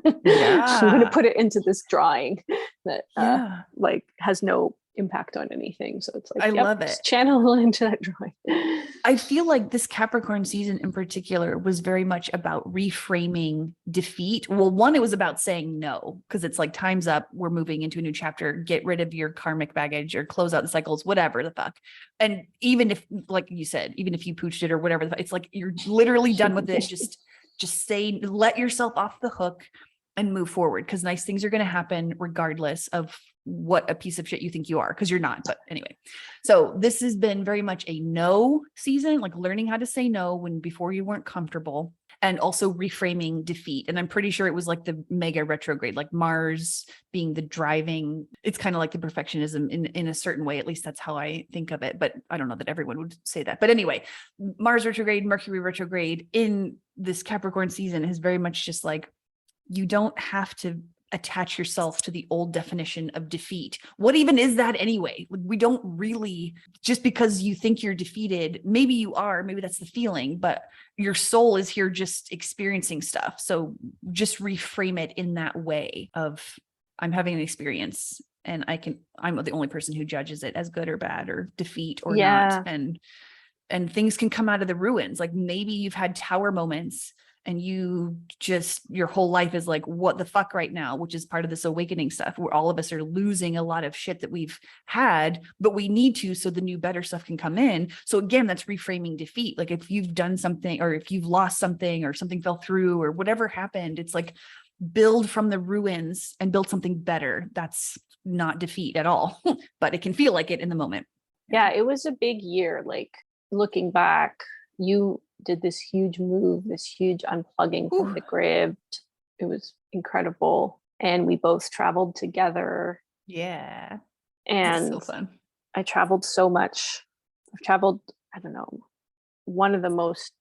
I'm going to put it into this drawing that like has no impact on anything. So it's like, I love it. Just channel into that drawing. I feel like this Capricorn season in particular was very much about reframing defeat. Well, one, it was about saying no, because it's like, time's up. We're moving into a new chapter. Get rid of your karmic baggage or close out the cycles, whatever the fuck. And even if, like you said, even if you pooched it or whatever, it's like, you're literally done with it. Just say, let yourself off the hook and move forward, because nice things are going to happen regardless of what a piece of shit you think you are, because you're not. But anyway, so this has been very much a no season, like learning how to say no when before you weren't comfortable, and also reframing defeat. And I'm pretty sure it was like the mega retrograde, like Mars being the driving, it's kind of like the perfectionism in a certain way. At least that's how I think of it, but I don't know that everyone would say that. But anyway, Mars retrograde, Mercury retrograde in this Capricorn season is very much just like, you don't have to attach yourself to the old definition of defeat. What even is that anyway? We don't really, just because you think you're defeated, maybe you are, maybe that's the feeling, but your soul is here just experiencing stuff. So just reframe it in that way of, I'm having an experience and I'm the only person who judges it as good or bad or defeat or not. And things can come out of the ruins. Like maybe you've had tower moments and your whole life is like, what the fuck right now, which is part of this awakening stuff where all of us are losing a lot of shit that we've had, but we need to, so the new better stuff can come in. So again, that's reframing defeat. Like if you've done something, or if you've lost something, or something fell through, or whatever happened, it's like, build from the ruins and build something better. That's not defeat at all, but it can feel like it in the moment. Yeah, it was a big year. Like looking back, you did this huge move, this huge unplugging from the grid. It was incredible. And we both traveled together. Yeah. And so fun. I traveled so much. I've traveled, I don't know, one of the most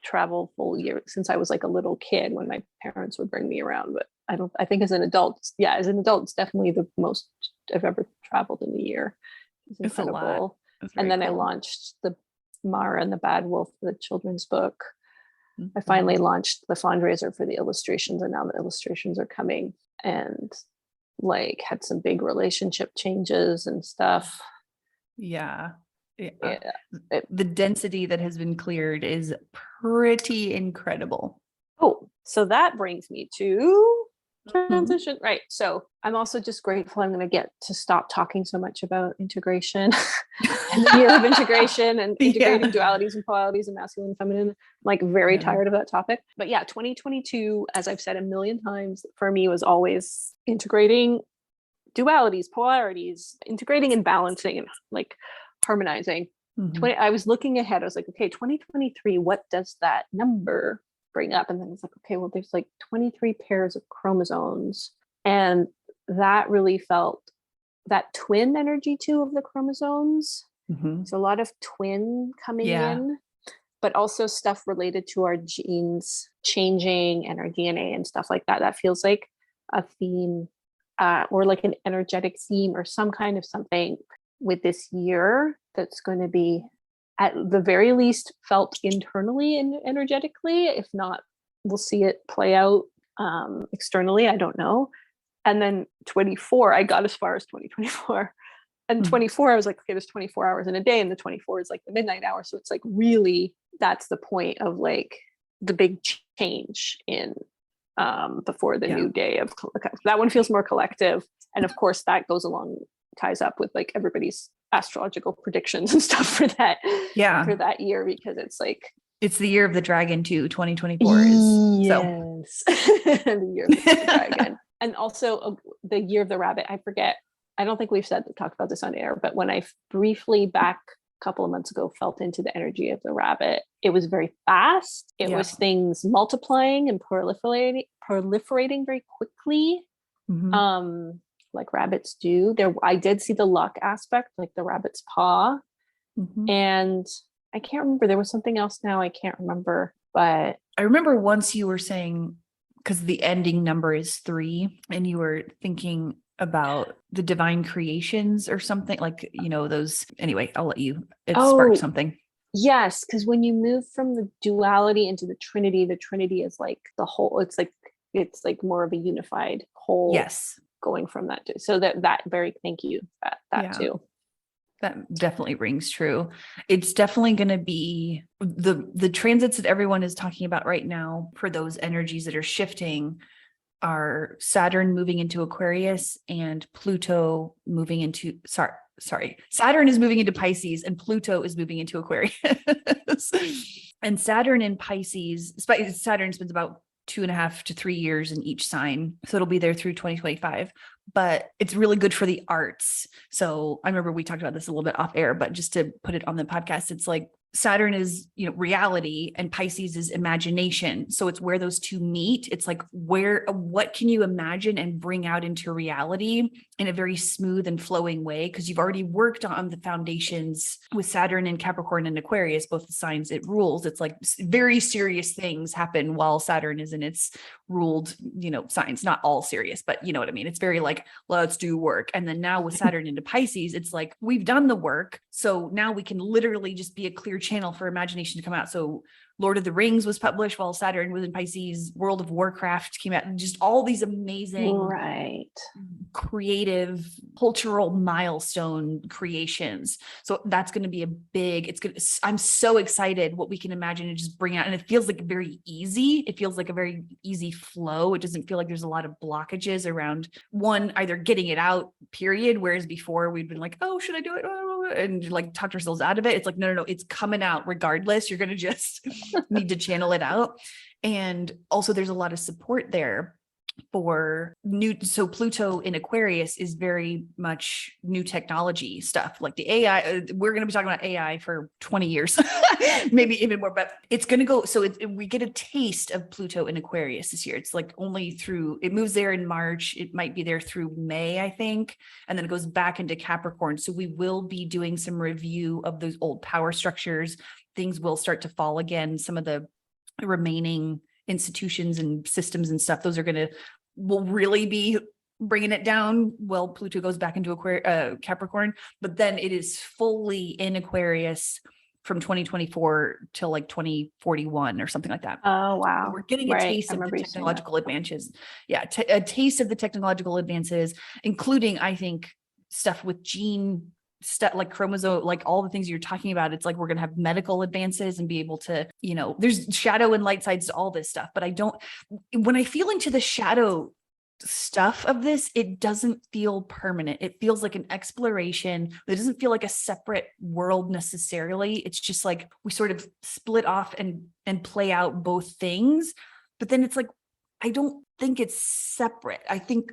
travelful years since I was like a little kid when my parents would bring me around. But I think as an adult, it's definitely the most I've ever traveled in a year. It's incredible. And then cool. I launched the Mara and the Bad Wolf, the children's book. I finally launched the fundraiser for the illustrations, and now the illustrations are coming, and like had some big relationship changes and stuff. The density that has been cleared is pretty incredible. Oh, so that brings me to transition. Right. So I'm also just grateful I'm going to get to stop talking so much about integration and the year of integration and integrating dualities and polarities and masculine and feminine. I'm like very tired of that topic. But yeah, 2022, as I've said a million times, for me was always integrating dualities, polarities, integrating and balancing and like harmonizing. I was looking ahead. I was like, okay, 2023, what does that number bring up. And then it's like, okay, well, there's like 23 pairs of chromosomes. And that really felt that twin energy too of the chromosomes. Mhm. So a lot of twin coming in, but also stuff related to our genes changing and our DNA and stuff like that. That feels like a theme or like an energetic theme or some kind of something with this year that's going to be at the very least felt internally and energetically. If not, we'll see it play out externally. I don't know. And then 24, I got as far as 2024. And 24, I was like, okay, there's 24 hours in a day, and the 24 is like the midnight hour. So it's like really, that's the point of like the big change in before the new day of that one feels more collective. And of course that goes along, ties up with like everybody's astrological predictions and stuff for that for that year, because it's like it's the year of the dragon too. 2024 is yes. The year of the dragon. And also the year of the rabbit. I forget, I don't think we've talked about this on air, but when I briefly back a couple of months ago felt into the energy of the rabbit, it was very fast. It was things multiplying and proliferating very quickly. Like rabbits do. I did see the luck aspect, like the rabbit's paw. And I can't remember, there was something else now I can't remember, but I remember once you were saying, because the ending number is 3, and you were thinking about the divine creations or something, like, you know, those, anyway, I'll let you, it sparked something. Yes, because when you move from the duality into the Trinity is like the whole, it's like more of a unified whole. Yes. Going from that too. So that very, thank you, that too. That definitely rings true. It's definitely going to be the transits that everyone is talking about right now for those energies that are shifting are Saturn moving into Aquarius and Pluto moving into, Saturn is moving into Pisces and Pluto is moving into Aquarius. And Saturn in Pisces, Saturn spends about 2.5 to 3 years in each sign. So it'll be there through 2025, but it's really good for the arts. So I remember we talked about this a little bit off air, but just to put it on the podcast, it's like Saturn is, you know, reality and Pisces is imagination. So it's where those two meet. It's like what can you imagine and bring out into reality in a very smooth and flowing way? Because you've already worked on the foundations with Saturn and Capricorn and Aquarius, both the signs it rules. It's like very serious things happen while Saturn is in its ruled, you know, signs, not all serious, but you know what I mean? It's very like, let's do work. And then now with Saturn into Pisces, it's like, we've done the work. So now we can literally just be a clear channel for imagination to come out. So Lord of the Rings was published while Saturn was in Pisces. World of Warcraft came out, and just all these amazing, creative, cultural milestone creations. So that's going to be I'm so excited what we can imagine and just bring out. And it feels like very easy. It feels like a very easy flow. It doesn't feel like there's a lot of blockages around one, either getting it out, period. Whereas before we'd been like, oh, should I do it? And like talked ourselves out of it. It's like, no, it's coming out regardless. You're going to just need to channel it out. And also there's a lot of support there for so Pluto in Aquarius is very much new technology stuff, like the AI. We're going to be talking about AI for 20 years, maybe even more, but it's going to go. So we get a taste of Pluto in Aquarius this year. It's like only it moves there in March. It might be there through May, I think. And then it goes back into Capricorn. So we will be doing some review of those old power structures. Things will start to fall again. Some of the remaining institutions and systems and stuff, those will really be bringing it down. Well, Pluto goes back into Capricorn, but then it is fully in Aquarius from 2024 till like 2041 or something like that. Oh, wow. So we're getting a taste of the technological advances. Yeah. A taste of the technological advances, including, I think, stuff with gene stuff like chromosome, like all the things you're talking about. It's like we're going to have medical advances and be able to, you know, there's shadow and light sides to all this stuff. But when I feel into the shadow stuff of this, it doesn't feel permanent. It feels like an exploration. It doesn't feel like a separate world necessarily. It's just like we sort of split off and play out both things. But then it's like, I don't think it's separate. I think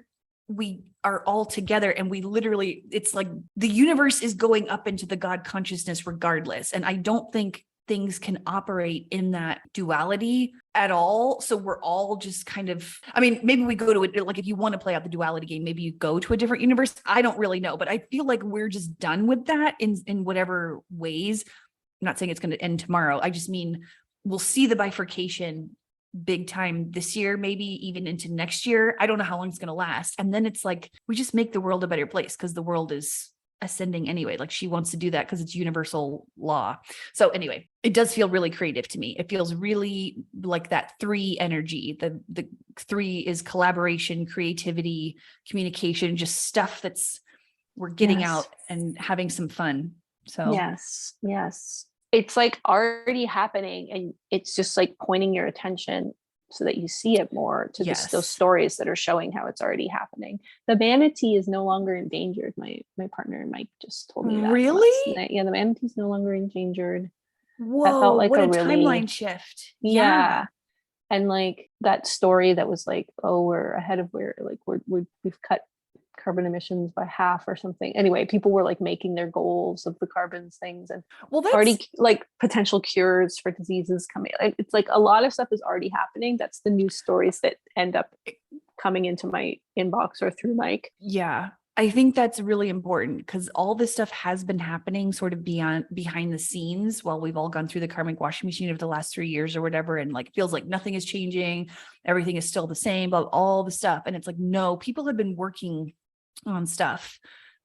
we are all together, and we literally, it's like the universe is going up into the God consciousness regardless. And I don't think things can operate in that duality at all. So we're all just kind of, I mean, maybe we go to it, like if you want to play out the duality game, maybe you go to a different universe. I don't really know, but I feel like we're just done with that in whatever ways. I'm not saying it's going to end tomorrow. I just mean, we'll see the bifurcation big time this year, maybe even into next year. I don't know how long it's going to last. And then it's like, we just make the world a better place because the world is ascending anyway. Like she wants to do that because it's universal law. So anyway, it does feel really creative to me. It feels really like that 3 energy. The 3 is collaboration, creativity, communication, just stuff that's we're getting out and having some fun. So yes. It's like already happening, and it's just like pointing your attention so that you see it more to those stories that are showing how it's already happening. The manatee is no longer endangered. My partner Mike just told me that. Really? Yeah, the manatee is no longer endangered. Whoa, that felt like what a really, timeline shift. Yeah. And like that story that was like, oh, we're ahead of where, like we've cut carbon emissions by half or something. Anyway, people were like making their goals of the carbons things, and that's already like potential cures for diseases coming. It's like a lot of stuff is already happening. That's the news stories that end up coming into my inbox or through Mike. Yeah. I think that's really important because all this stuff has been happening sort of behind the scenes while we've all gone through the karmic washing machine of the last 3 years or whatever. And like, feels like nothing is changing. Everything is still the same, but all the stuff. And it's like, no, people have been working on stuff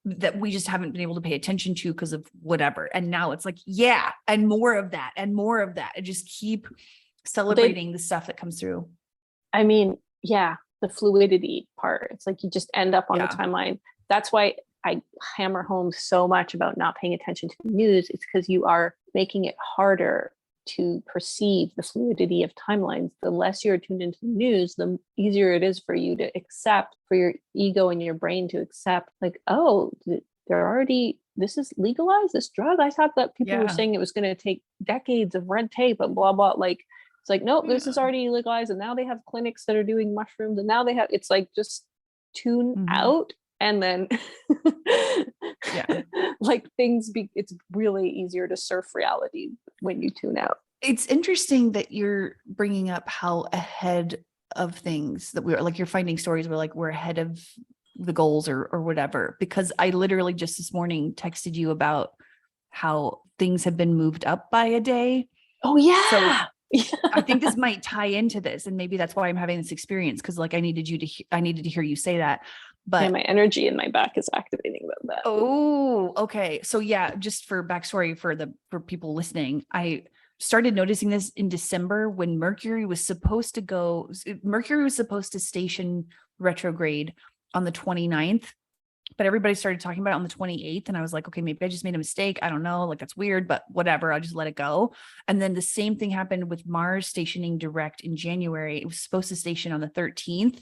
that we just haven't been able to pay attention to because of whatever. And now it's like, yeah, and more of that and more of that. And just keep celebrating the stuff that comes through. I mean, yeah, the fluidity part. It's like you just end up on the timeline. That's why I hammer home so much about not paying attention to the news. It's because you are making it harder to perceive the fluidity of timelines. The less you're tuned into the news, the easier it is for you to accept, for your ego and your brain to accept, like, oh, they're already, this is legalized, this drug. I thought that people were saying it was going to take decades of red tape and blah, blah. Like, it's like, no, this is already legalized. And now they have clinics that are doing mushrooms. And now they have, it's like, just tune out. And then like it's really easier to surf reality when you tune out. It's interesting that you're bringing up how ahead of things that we are, like you're finding stories where like we're ahead of the goals or whatever, because I literally just this morning texted you about how things have been moved up by a day. Oh yeah. So I think this might tie into this, and maybe that's why I'm having this experience, because like I needed to hear you say that. But my energy in my back is activating about that. Oh, okay. So yeah, just for backstory for people listening, I started noticing this in December when Mercury was supposed to station retrograde on the 29th, but everybody started talking about it on the 28th. And I was like, okay, maybe I just made a mistake. I don't know. Like that's weird, but whatever. I'll just let it go. And then the same thing happened with Mars stationing direct in January. It was supposed to station on the 13th.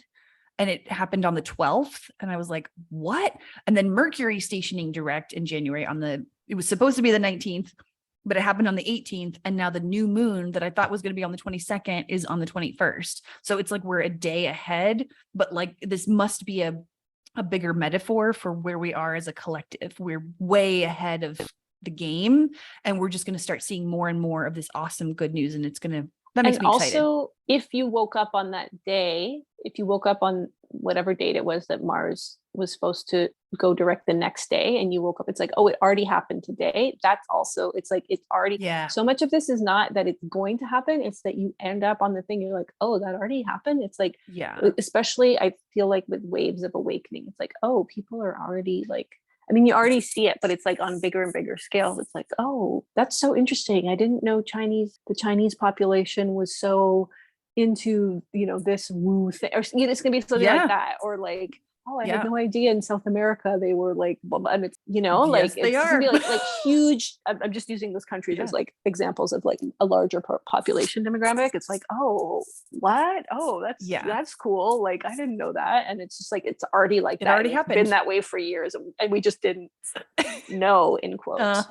And it happened on the 12th. And I was like, what? And then Mercury stationing direct in January it was supposed to be the 19th, but it happened on the 18th. And now the new moon that I thought was going to be on the 22nd is on the 21st. So it's like, we're a day ahead, but like, this must be a bigger metaphor for where we are as a collective. We're way ahead of the game, and we're just going to start seeing more and more of this awesome, good news. And that makes me excited. Also, if you woke up on that day, if you woke up on whatever date it was that Mars was supposed to go direct the next day, and you woke up, it's like, oh, it already happened today. That's also, it's like, it's already, so much of this is not that it's going to happen. It's that you end up on the thing. You're like, oh, that already happened. It's like, especially I feel like with waves of awakening, it's like, oh, people are already like, I mean, you already see it, but it's like on bigger and bigger scale. It's like, oh, that's so interesting. I didn't know the Chinese population was so into, this woo thing, or it's gonna be something like that, or like, oh, I had no idea in South America they were like, blah, blah, and it's like it's gonna be like huge. I'm just using those countries as like examples of like a larger population demographic. It's like, oh, what? Oh, that's cool. Like I didn't know that, and it's just like it's already like it that. Already happened. It's been that way for years, and we just didn't know, in quotes.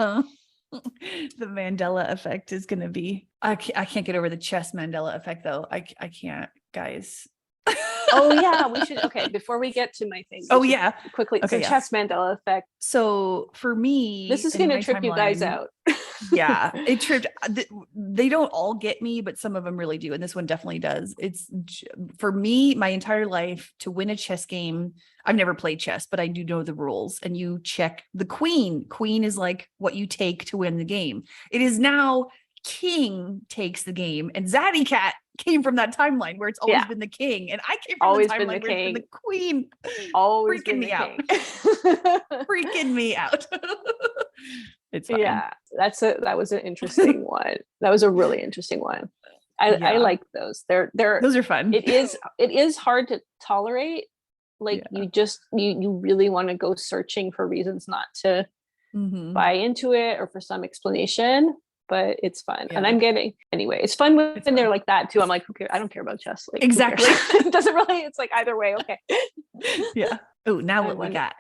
The Mandela effect is going to be, I can't get over the chess Mandela effect though. I can't, guys. Oh yeah, we should. Okay, before we get to my thing. Oh we should yeah. quickly. Okay, So yeah. chess Mandela effect. So for me, This is in going to my trip you guys timeline, out. yeah, it tripped. They don't all get me, but some of them really do. And this one definitely does. For me, my entire life to win a chess game. I've never played chess, but I do know the rules. And you check the queen. Queen is like what you take to win the game. It is now king takes the game. And Zadikat came from that timeline where it's always been the king. And I came from Always the been timeline the where it's been king. the queen. Always Freaking been me the out. king. Freaking me out. It's fine. Yeah, that was an interesting one. That was a really interesting one. I Yeah. like those. They're Those are fun. it is hard to tolerate. Like you really want to go searching for reasons not to buy into it or for some explanation, but it's fun. And I'm getting anyway, it's fun when they're like that too. I'm like, who cares? I don't care about chess. Like, exactly. it doesn't really, it's like either way, okay. Yeah. Oh, now what we got?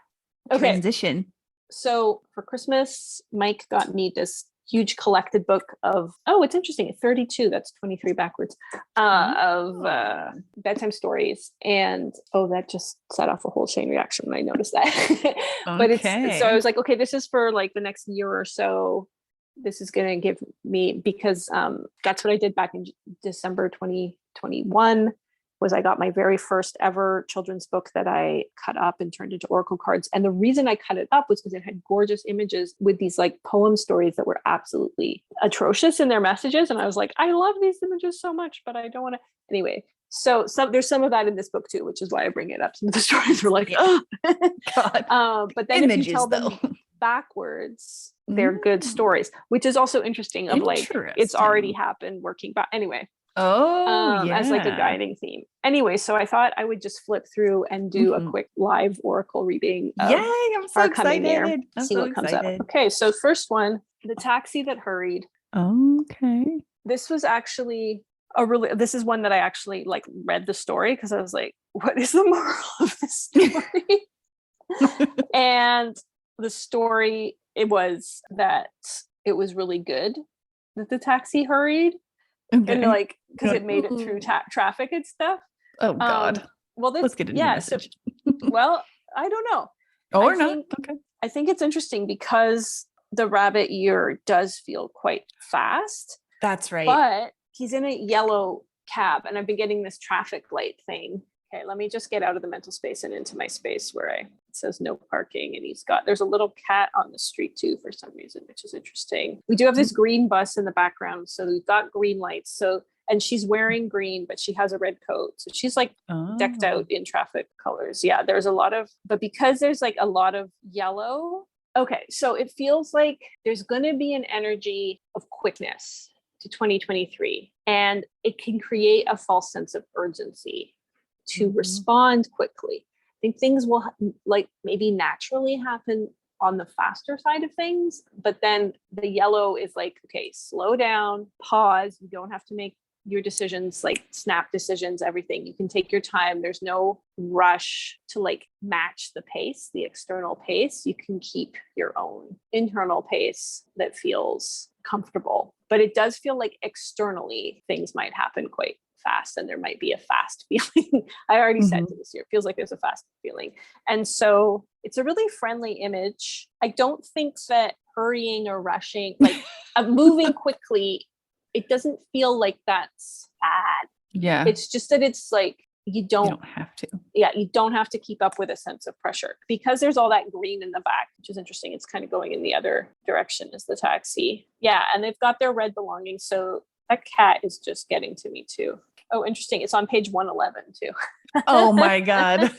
Okay. Transition. So for Christmas, Mike got me this huge collected book of, it's interesting, 32, that's 23 backwards, of bedtime stories. And that just set off a whole chain reaction when I noticed that. But so I was like, okay, this is for like the next year or so. This is going to give me, because that's what I did back in December 2021, was I got my very first ever children's book that I cut up and turned into oracle cards. And the reason I cut it up was because it had gorgeous images with these like poem stories that were absolutely atrocious in their messages. And I was like, I love these images so much, but I don't want to. Anyway, so there's some of that in this book too, which is why I bring it up. Some of the stories were like, oh, God. But then images, if you tell them backwards, they're good stories, which is also interesting of like, it's already happened working back. Anyway. As like a guiding theme. Anyway, so I thought I would just flip through and do a quick live oracle reading of I'm so excited. Year, see what comes up. Okay, so first one, The Taxi That Hurried. Okay. This was actually this is one that I actually like read the story because I was like, what is the moral of this story? And the story, it was really good that the taxi hurried. Okay. And like, because it made it through traffic and stuff. Oh God. Well, let's get into the message. Well, I don't know. Or not. Okay. I think it's interesting because the rabbit year does feel quite fast. That's right. But he's in a yellow cab, and I've been getting this traffic light thing. Okay, let me just get out of the mental space and into my space where it says no parking, and there's a little cat on the street too for some reason, which is interesting. We do have this green bus in the background, so we've got green lights. So, and she's wearing green, but she has a red coat, so she's like decked out in traffic colors. Yeah, there's a lot of, but because there's like a lot of yellow. Okay, so it feels like there's going to be an energy of quickness to 2023, and it can create a false sense of urgency to respond quickly. I think things will like maybe naturally happen on the faster side of things, but then the yellow is like, okay, slow down, pause. You don't have to make your decisions, like snap decisions, everything. You can take your time. There's no rush to like match the pace, the external pace. You can keep your own internal pace that feels comfortable, but it does feel like externally things might happen quite fast, and there might be a fast feeling. I already said to this year, it feels like there's a fast feeling. And so it's a really friendly image. I don't think that hurrying or rushing, like moving quickly, it doesn't feel like that's bad. Yeah. It's just that it's like, you don't have to. Yeah, you don't have to keep up with a sense of pressure because there's all that green in the back, which is interesting. It's kind of going in the other direction as the taxi. Yeah, and they've got their red belongings. So that cat is just getting to me too. Oh, interesting. It's on page 111 too. Oh my God.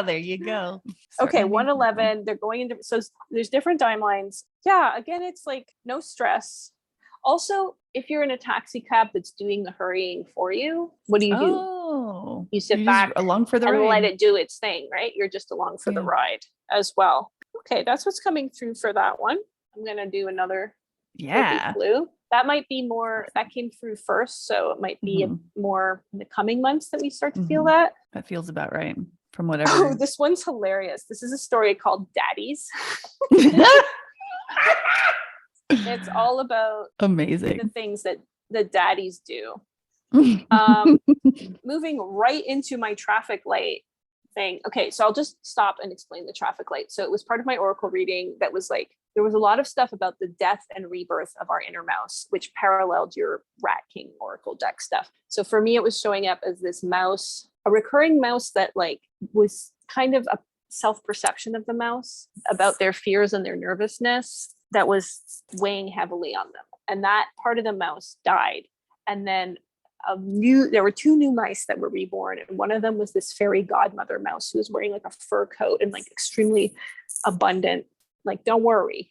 There you go. Okay, 111. They're going into, so there's different timelines. Yeah, again, it's like no stress. Also, if you're in a taxi cab that's doing the hurrying for you, what do? You sit back along for the and ride. let it do its thing, right? You're just along for the ride as well. Okay, that's what's coming through for that one. I'm going to do another blue. That might be more, that came through first, so it might be more in the coming months that we start to feel that. That feels about right from whatever. Oh, this one's hilarious. This is a story called Daddies. It's all about amazing the things that the daddies do. Moving right into my traffic light thing. Okay, so I'll just stop and explain the traffic light. So it was part of my oracle reading that was like, there was a lot of stuff about the death and rebirth of our inner mouse, which paralleled your Rat King oracle deck stuff. So for me, it was showing up as this mouse, a recurring mouse that like was kind of a self-perception of the mouse about their fears and their nervousness that was weighing heavily on them. And that part of the mouse died. And then there were two new mice that were reborn, and one of them was this fairy godmother mouse who was wearing like a fur coat and like extremely abundant, like, don't worry,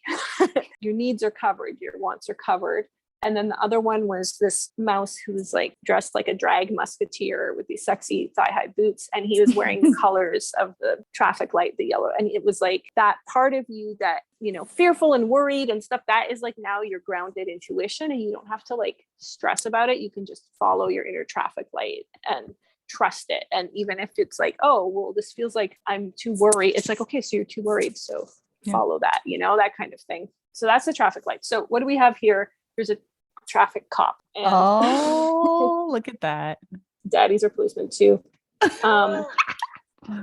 your needs are covered, your wants are covered. And then the other one was this mouse who was like dressed like a drag musketeer with these sexy thigh-high boots, and he was wearing the colors of the traffic light, the yellow. And it was like that part of you that, you know, fearful and worried and stuff, that is like now your grounded intuition, and you don't have to like stress about it. You can just follow your inner traffic light and trust it. And even if it's like, oh, well, this feels like I'm too worried, it's like, okay, so you're too worried, so follow that, you know, that kind of thing. So that's the traffic light. So what do we have here? Here's a traffic cop. And oh, look at that. Daddies are policemen too.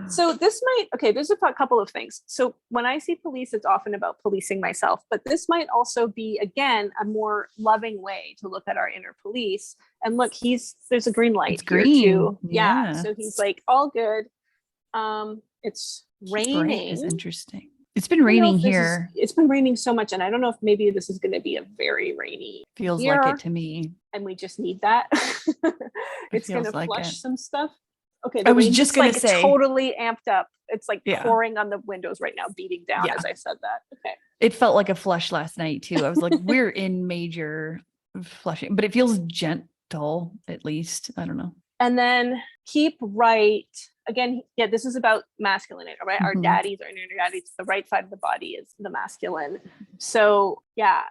So this might, okay, there's a couple of things. So when I see police, it's often about policing myself, but this might also be, again, a more loving way to look at our inner police. And look, there's a green light It's here green. too. Yeah. So he's like, all good. It's raining. Bright is interesting. It's been raining here. It's been raining so much, and I don't know if maybe this is going to be a very rainy Feels year, like it to me. and we just need that. It's going to like flush some stuff. Okay, I was just going to say, totally amped up. It's like Yeah. pouring on the windows right now, beating down as I said that. Okay. It felt like a flush last night too. I was like, we're in major flushing, but it feels gentle at least. I don't know. And then keep right. Again, yeah, this is about masculine, right? Our daddies, our inner daddies, the right side of the body is the masculine. So yeah,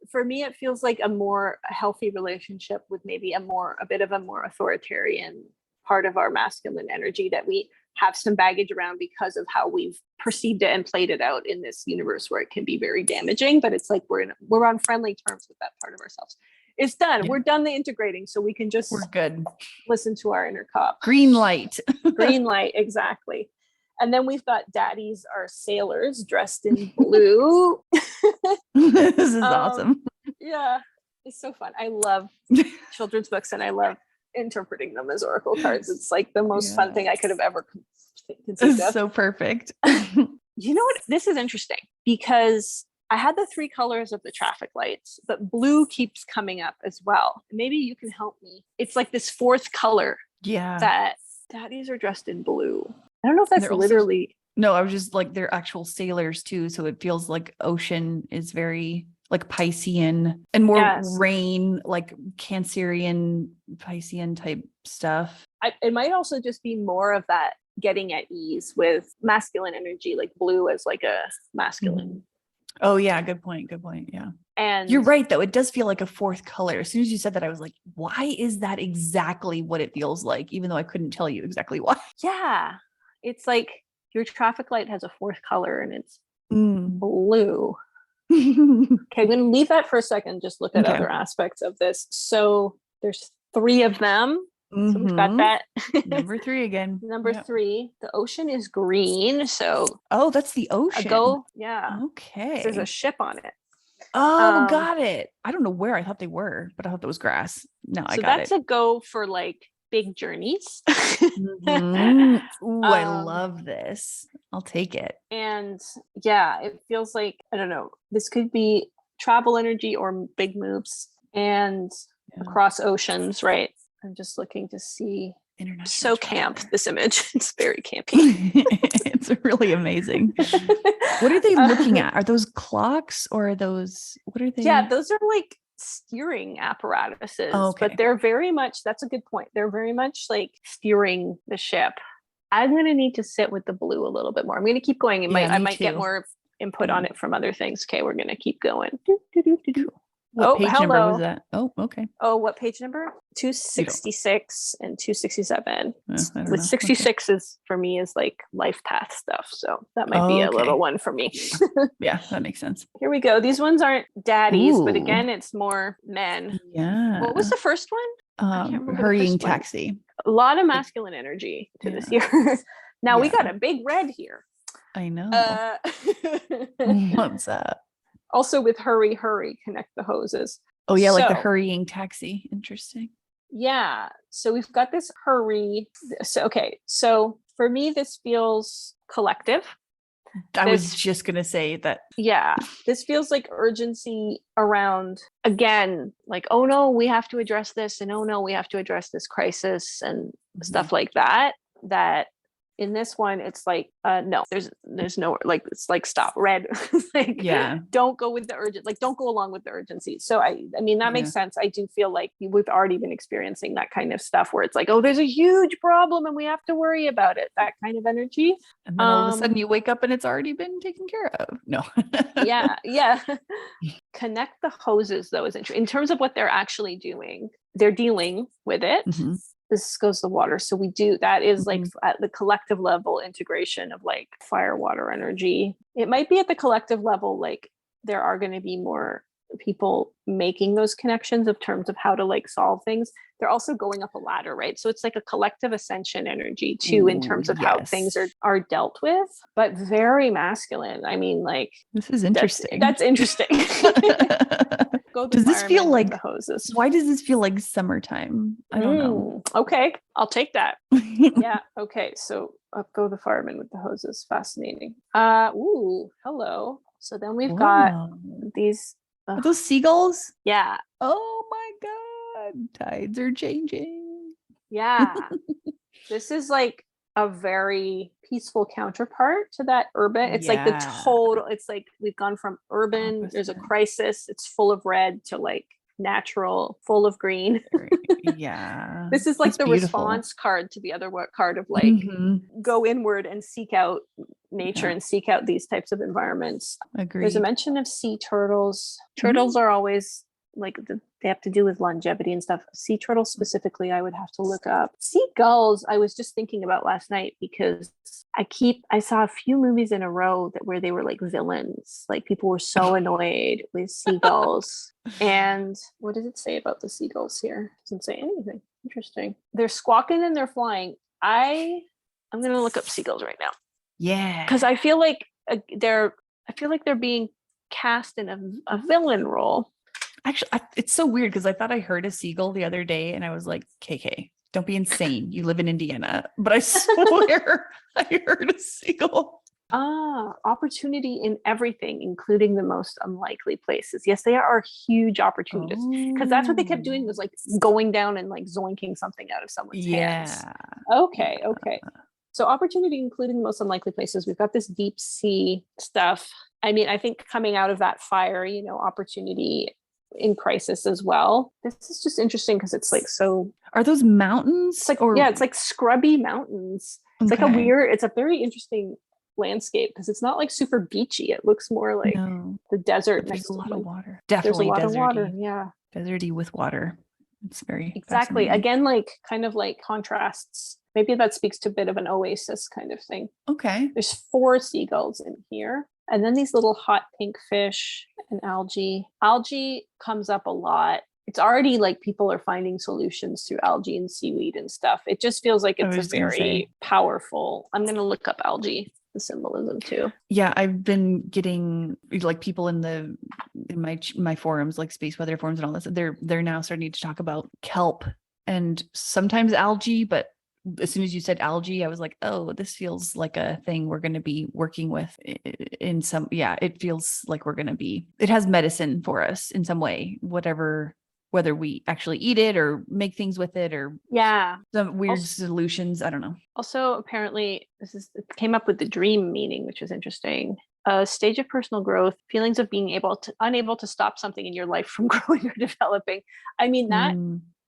for me, it feels like a more healthy relationship with maybe a bit of a more authoritarian part of our masculine energy that we have some baggage around because of how we've perceived it and played it out in this universe where it can be very damaging. But it's like we're on friendly terms with that part of ourselves. It's done. Yeah. We're done the integrating, so we can just we're good. Listen to our inner cop. Green light. Green light, exactly. And then we've got daddies are sailors dressed in blue. This is awesome. Yeah, it's so fun. I love children's books, and I love interpreting them as oracle cards. It's like the most fun thing I could have ever conceived of. So perfect. You know what? This is interesting because I had the three colors of the traffic lights, but blue keeps coming up as well. Maybe you can help me. It's like this fourth color. Yeah. That daddies are dressed in blue. I don't know if that's literally. No, I was just like, they're actual sailors too. So it feels like ocean is very like Piscean and more rain, like Cancerian, Piscean type stuff. It might also just be more of that getting at ease with masculine energy, like blue as like a masculine. Mm-hmm. Oh yeah, good point. Good point. Yeah. And you're right though. It does feel like a fourth color. As soon as you said that, I was like, why is that exactly what it feels like? Even though I couldn't tell you exactly why. Yeah. It's like your traffic light has a fourth color and it's blue. Okay, I'm going to leave that for a second. Just look at other aspects of this. So there's three of them. So we've got that. Number three again. Number three. The ocean is green. So that's the ocean. Okay. There's a ship on it. Oh, got it. I don't know where I thought they were, but I thought that was grass. No, I got it. So that's a go for like big journeys. Ooh, I love this. I'll take it. And yeah, it feels like, I don't know, this could be travel energy or big moves and across oceans, right? I'm just looking to see. So camp, this image. It's very campy. It's really amazing. What are they looking at? Are those clocks or are those, what are they? Yeah, those are like steering apparatuses, but they're very much, that's a good point. They're very much like steering the ship. I'm going to need to sit with the blue a little bit more. I'm going to keep going. I might get more input on it from other things. Okay, we're going to keep going. What Oh, page number was hello. that? Oh, okay. Oh, what page number? 266 and 267. I don't With know. Okay. 66 is for me is like life path stuff. So that might be a Okay. little one for me. Yeah, that makes sense. Here we go. These ones aren't daddies, but Ooh. again, it's more men. Yeah. What was the first one? can't remember the Hurrying first one. taxi. A lot of masculine energy to this year. Now we got a big red here. I know. What's that? Also with hurry, hurry, connect the hoses. Oh yeah, like the So- hurrying taxi. Interesting. Yeah. So we've got this hurry. So, okay. So for me, this feels collective. I was just gonna say that. Yeah. This feels like urgency around, again, like, oh no, we have to address this. And oh no, we have to address this crisis and stuff like that. That in this one, it's like, no, there's no, like, it's like, stop, red. Like, Yeah. don't go with the urgent, like, don't go along with the urgency. So I mean, that makes sense. I do feel like we've already been experiencing that kind of stuff where it's like, oh, there's a huge problem and we have to worry about it. That kind of energy. And then all of a sudden you wake up and it's already been taken care of. No. Yeah. Connect the hoses though is interesting in terms of what they're actually doing. They're dealing with it. Mhm. This goes to water. So we do, that is like at the collective level integration of like fire, water, energy. It might be at the collective level, like there are going to be more people making those connections of terms of how to like solve things. They're also going up a ladder, right? So it's like a collective ascension energy too, in terms of how things are dealt with, but very masculine. I mean, like, This is interesting. That's interesting. Go the Does this feel firemen with like the hoses? Why does this feel like summertime? I don't know. Okay, I'll take that. Yeah. Okay. So up go the firemen with the hoses. Fascinating. Ooh, hello. So then we've got these. Are those seagulls? Yeah. Oh my god. Tides are changing. Yeah. This is like a very peaceful counterpart to that urban. It's like the total, it's like we've gone from urban, there's a crisis, it's full of red, to like natural, full of green. Yeah. This is like It's the beautiful. response card to the other card of like go inward and seek out nature and seek out these types of environments. Agreed. There's a mention of sea turtles. Turtles are always like they have to do with longevity and stuff. Sea turtles specifically, I would have to look up. Seagulls, I was just thinking about last night because I saw a few movies in a row where they were like villains. Like people were so annoyed with seagulls. And what does it say about the seagulls here? It doesn't say anything. Interesting. They're squawking and they're flying. I'm gonna look up seagulls right now. Yeah. Because I feel like they're being cast in a villain role. Actually, it's so weird because I thought I heard a seagull the other day and I was like, KK, don't be insane. You live in Indiana. But I swear I heard a seagull. Opportunity in everything, including the most unlikely places. Yes, they are huge opportunists because that's what they kept doing, was like going down and like zoinking something out of someone's hands. Okay. So opportunity, including the most unlikely places. We've got this deep sea stuff. I mean, I think coming out of that fire, opportunity in crisis as well. This is just interesting because it's like so. Are those mountains? It's like it's like scrubby mountains. It's like it's a very interesting landscape because it's not like super beachy. It looks more like the desert. There's a lot of water. There's a lot Definitely of water. Yeah. Deserty with water. It's very exactly. Again, like kind of like contrasts. Maybe that speaks to a bit of an oasis kind of thing. Okay. There's 4 seagulls in here. And then these little hot pink fish and algae. Algae comes up a lot. It's already like people are finding solutions through algae and seaweed and stuff. It just feels like it's a very powerful. I'm going to look up algae, the symbolism too. Yeah, I've been getting like people in my forums, like space weather forums and all this. They're now starting to talk about kelp and sometimes algae, but as soon as you said algae, I was like, oh, this feels like a thing we're going to be working with in some, it feels like it has medicine for us in some way, whether we actually eat it or make things with it or some weird solutions. I don't know. Also, apparently it came up with the dream meaning, which is interesting. A stage of personal growth, feelings of being unable to stop something in your life from growing or developing. I mean, that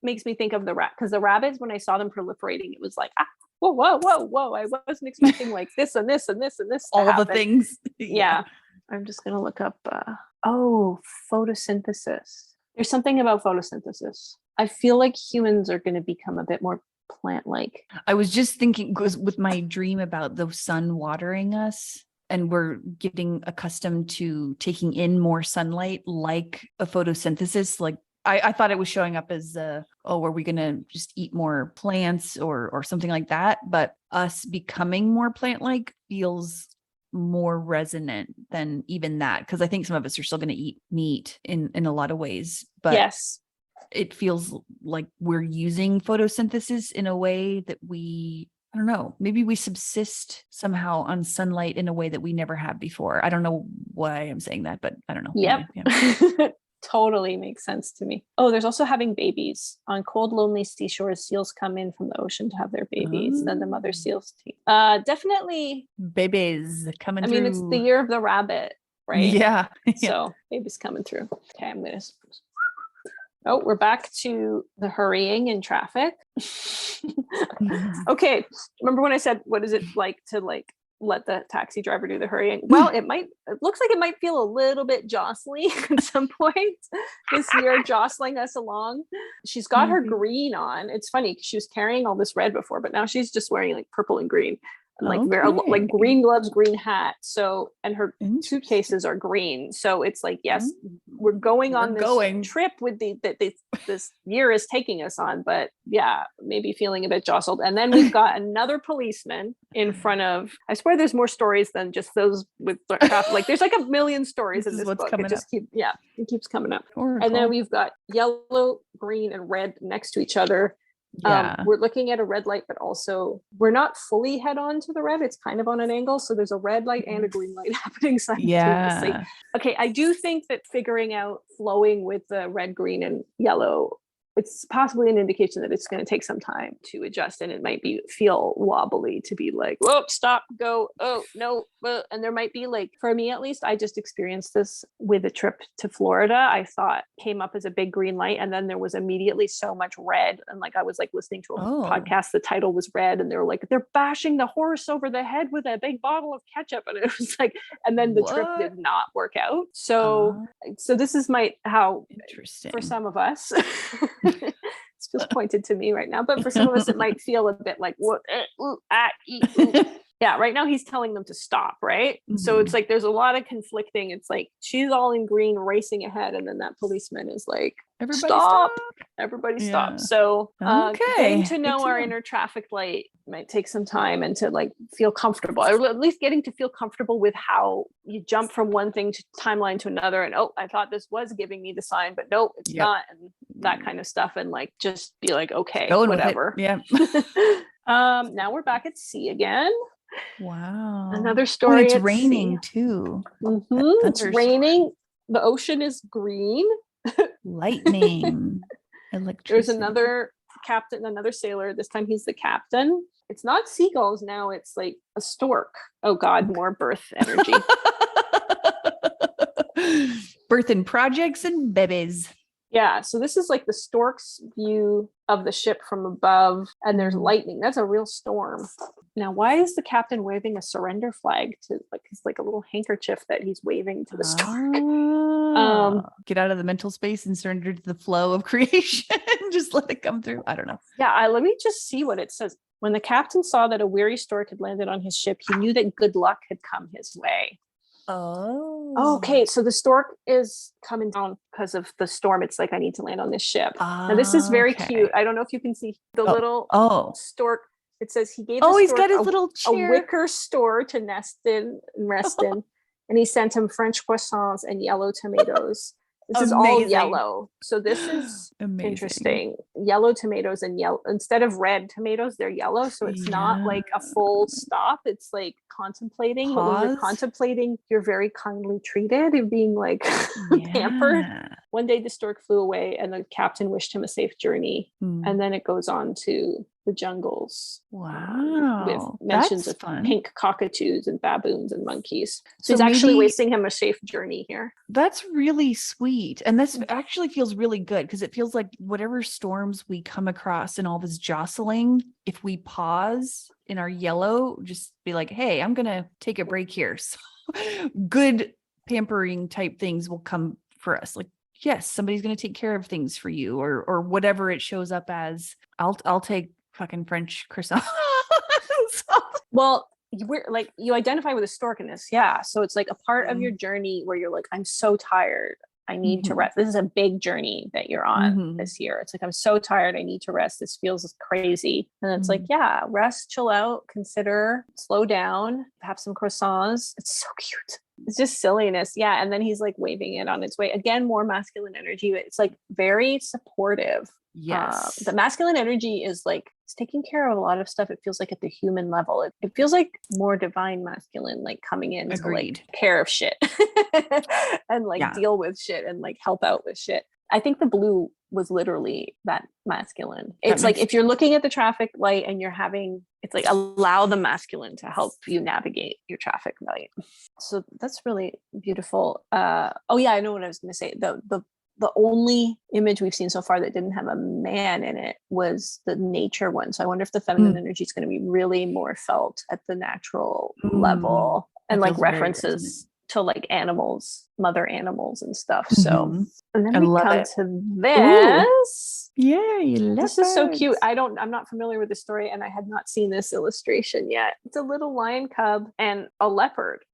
makes me think of the rat, because the rabbits, when I saw them proliferating, it was like, whoa. I wasn't expecting like this and this and this and this. All the things. Yeah. I'm just going to look up, photosynthesis. There's something about photosynthesis. I feel like humans are going to become a bit more plant-like. I was just thinking, because with my dream about the sun watering us, and we're getting accustomed to taking in more sunlight, like a photosynthesis. Like I thought it was showing up as, are we going to just eat more plants or something like that? But us becoming more plant-like feels more resonant than even that. Because I think some of us are still going to eat meat in a lot of ways. But yes, it feels like we're using photosynthesis in a way that I don't know, maybe we subsist somehow on sunlight in a way that we never have before. I don't know why I'm saying that, but I don't know. Yep. Anyway, yeah. Totally makes sense to me. Oh, there's also having babies. On cold, lonely seashores, seals come in from the ocean to have their babies. And then the mother seals definitely Babies coming through. I mean, it's the year of the rabbit, right? Yeah. So babies coming through. Okay, I'm gonna. Oh, we're back to the hurrying in traffic. Okay, remember when I said, what is it like to let the taxi driver do the hurrying? Well, it looks like it might feel a little bit jostly at some point this year, jostling us along. She's got her green on. It's funny because she was carrying all this red before, but now she's just wearing like purple and green. And like green gloves, green hat. So, and her suitcases are green. So it's like, yes, we're going on this trip with this year is taking us on, but yeah, maybe feeling a bit jostled. And then we've got another policeman in front of, I swear there's more stories than just those with traffic. Like there's like a million stories in this book. It keeps coming up. And then we've got yellow, green, and red next to each other. Yeah. We're looking at a red light, but also we're not fully head on to the red. It's kind of on an angle. So there's a red light and a green light happening simultaneously. Yeah. Okay. I do think that figuring out flowing with the red, green, and yellow, it's possibly an indication that it's going to take some time to adjust, and it might feel wobbly to be like, whoa, stop, go, oh no. And there might be like, for me at least, I just experienced this with a trip to Florida. I thought came up as a big green light, and then there was immediately so much red, and like I was like listening to a podcast, the title was red, and they were like, they're bashing the horse over the head with a big bottle of ketchup, and it was like, and then the trip did not work out. So this is how interesting for some of us. It's just pointed to me right now, but for some of us it might feel a bit like what yeah, right now he's telling them to stop, right? So it's like there's a lot of conflicting. It's like she's all in green racing ahead, and then that policeman is like, everybody stop. So getting to know our inner traffic light might take some time, and to like feel comfortable, or at least getting to feel comfortable with how you jump from one thing to timeline to another, and I thought this was giving me the sign, but no, it's not, and that kind of stuff, and like just be like, okay, whatever. Yeah. Now we're back at sea again. Wow. Another story. It's raining too. It's raining. The ocean is green. Lightning. Electricity. There's another captain, another sailor. This time he's the captain. It's not seagulls now. It's like a stork. Oh God, more birth energy. Birthing projects and babies. Yeah, so this is like the stork's view of the ship from above, and there's lightning. That's a real storm. Now, why is the captain waving a surrender flag to it's like a little handkerchief that he's waving to the stork? Get out of the mental space and surrender to the flow of creation. Just let it come through. I don't know. Yeah, let me just see what it says. When the captain saw that a weary stork had landed on his ship, he knew that good luck had come his way. Okay, so the stork is coming down because of the storm. It's like, I need to land on this ship. Now this is very cute. I don't know if you can see the little stork. It says he gave he's got his little chair. A wicker store to nest in and rest in, and he sent him French croissants and yellow tomatoes. This is all yellow. So this is interesting. Yellow tomatoes and yellow, instead of red tomatoes, they're yellow. So it's not like a full stop. It's like contemplating. But when you're contemplating, you're very kindly treated and being like pampered. One day the stork flew away, and the captain wished him a safe journey. And then it goes on to the jungles. Wow. With mentions of pink cockatoos and baboons and monkeys. So he's actually wishing him a safe journey here. That's really sweet. And this actually feels really good, because it feels like whatever storms we come across in all this jostling, if we pause in our yellow, just be like, hey, I'm going to take a break here. So good pampering type things will come for us. Like yes, somebody's going to take care of things for you, or whatever it shows up as. I'll take fucking French croissant. Well, we're like, you identify with a storkiness. Yeah. So it's like a part of your journey where you're like, I'm so tired. I need to rest. This is a big journey that you're on this year. It's like, I'm so tired. I need to rest. This feels crazy. And it's like, yeah, rest, chill out, consider, slow down, have some croissants. It's so cute. It's just silliness. Yeah. And then he's like waving it on its way. Again, more masculine energy. It's like very supportive. Yes. The masculine energy is like, it's taking care of a lot of stuff. It feels like at the human level, it feels like more divine masculine, like coming in to like take care of shit and like deal with shit and like help out with shit. I think the blue was literally that masculine. It's like, if you're looking at the traffic light and you're having, it's like, allow the masculine to help you navigate your traffic light. So that's really beautiful. Oh yeah, I know what I was going to say. The only image we've seen so far that didn't have a man in it was the nature one. So I wonder if the feminine energy is going to be really more felt at the natural level, and like references to like animals, mother animals and stuff. So, and then we come to this. Yay, this is so cute. I'm not familiar with the story, and I had not seen this illustration yet. It's a little lion cub and a leopard.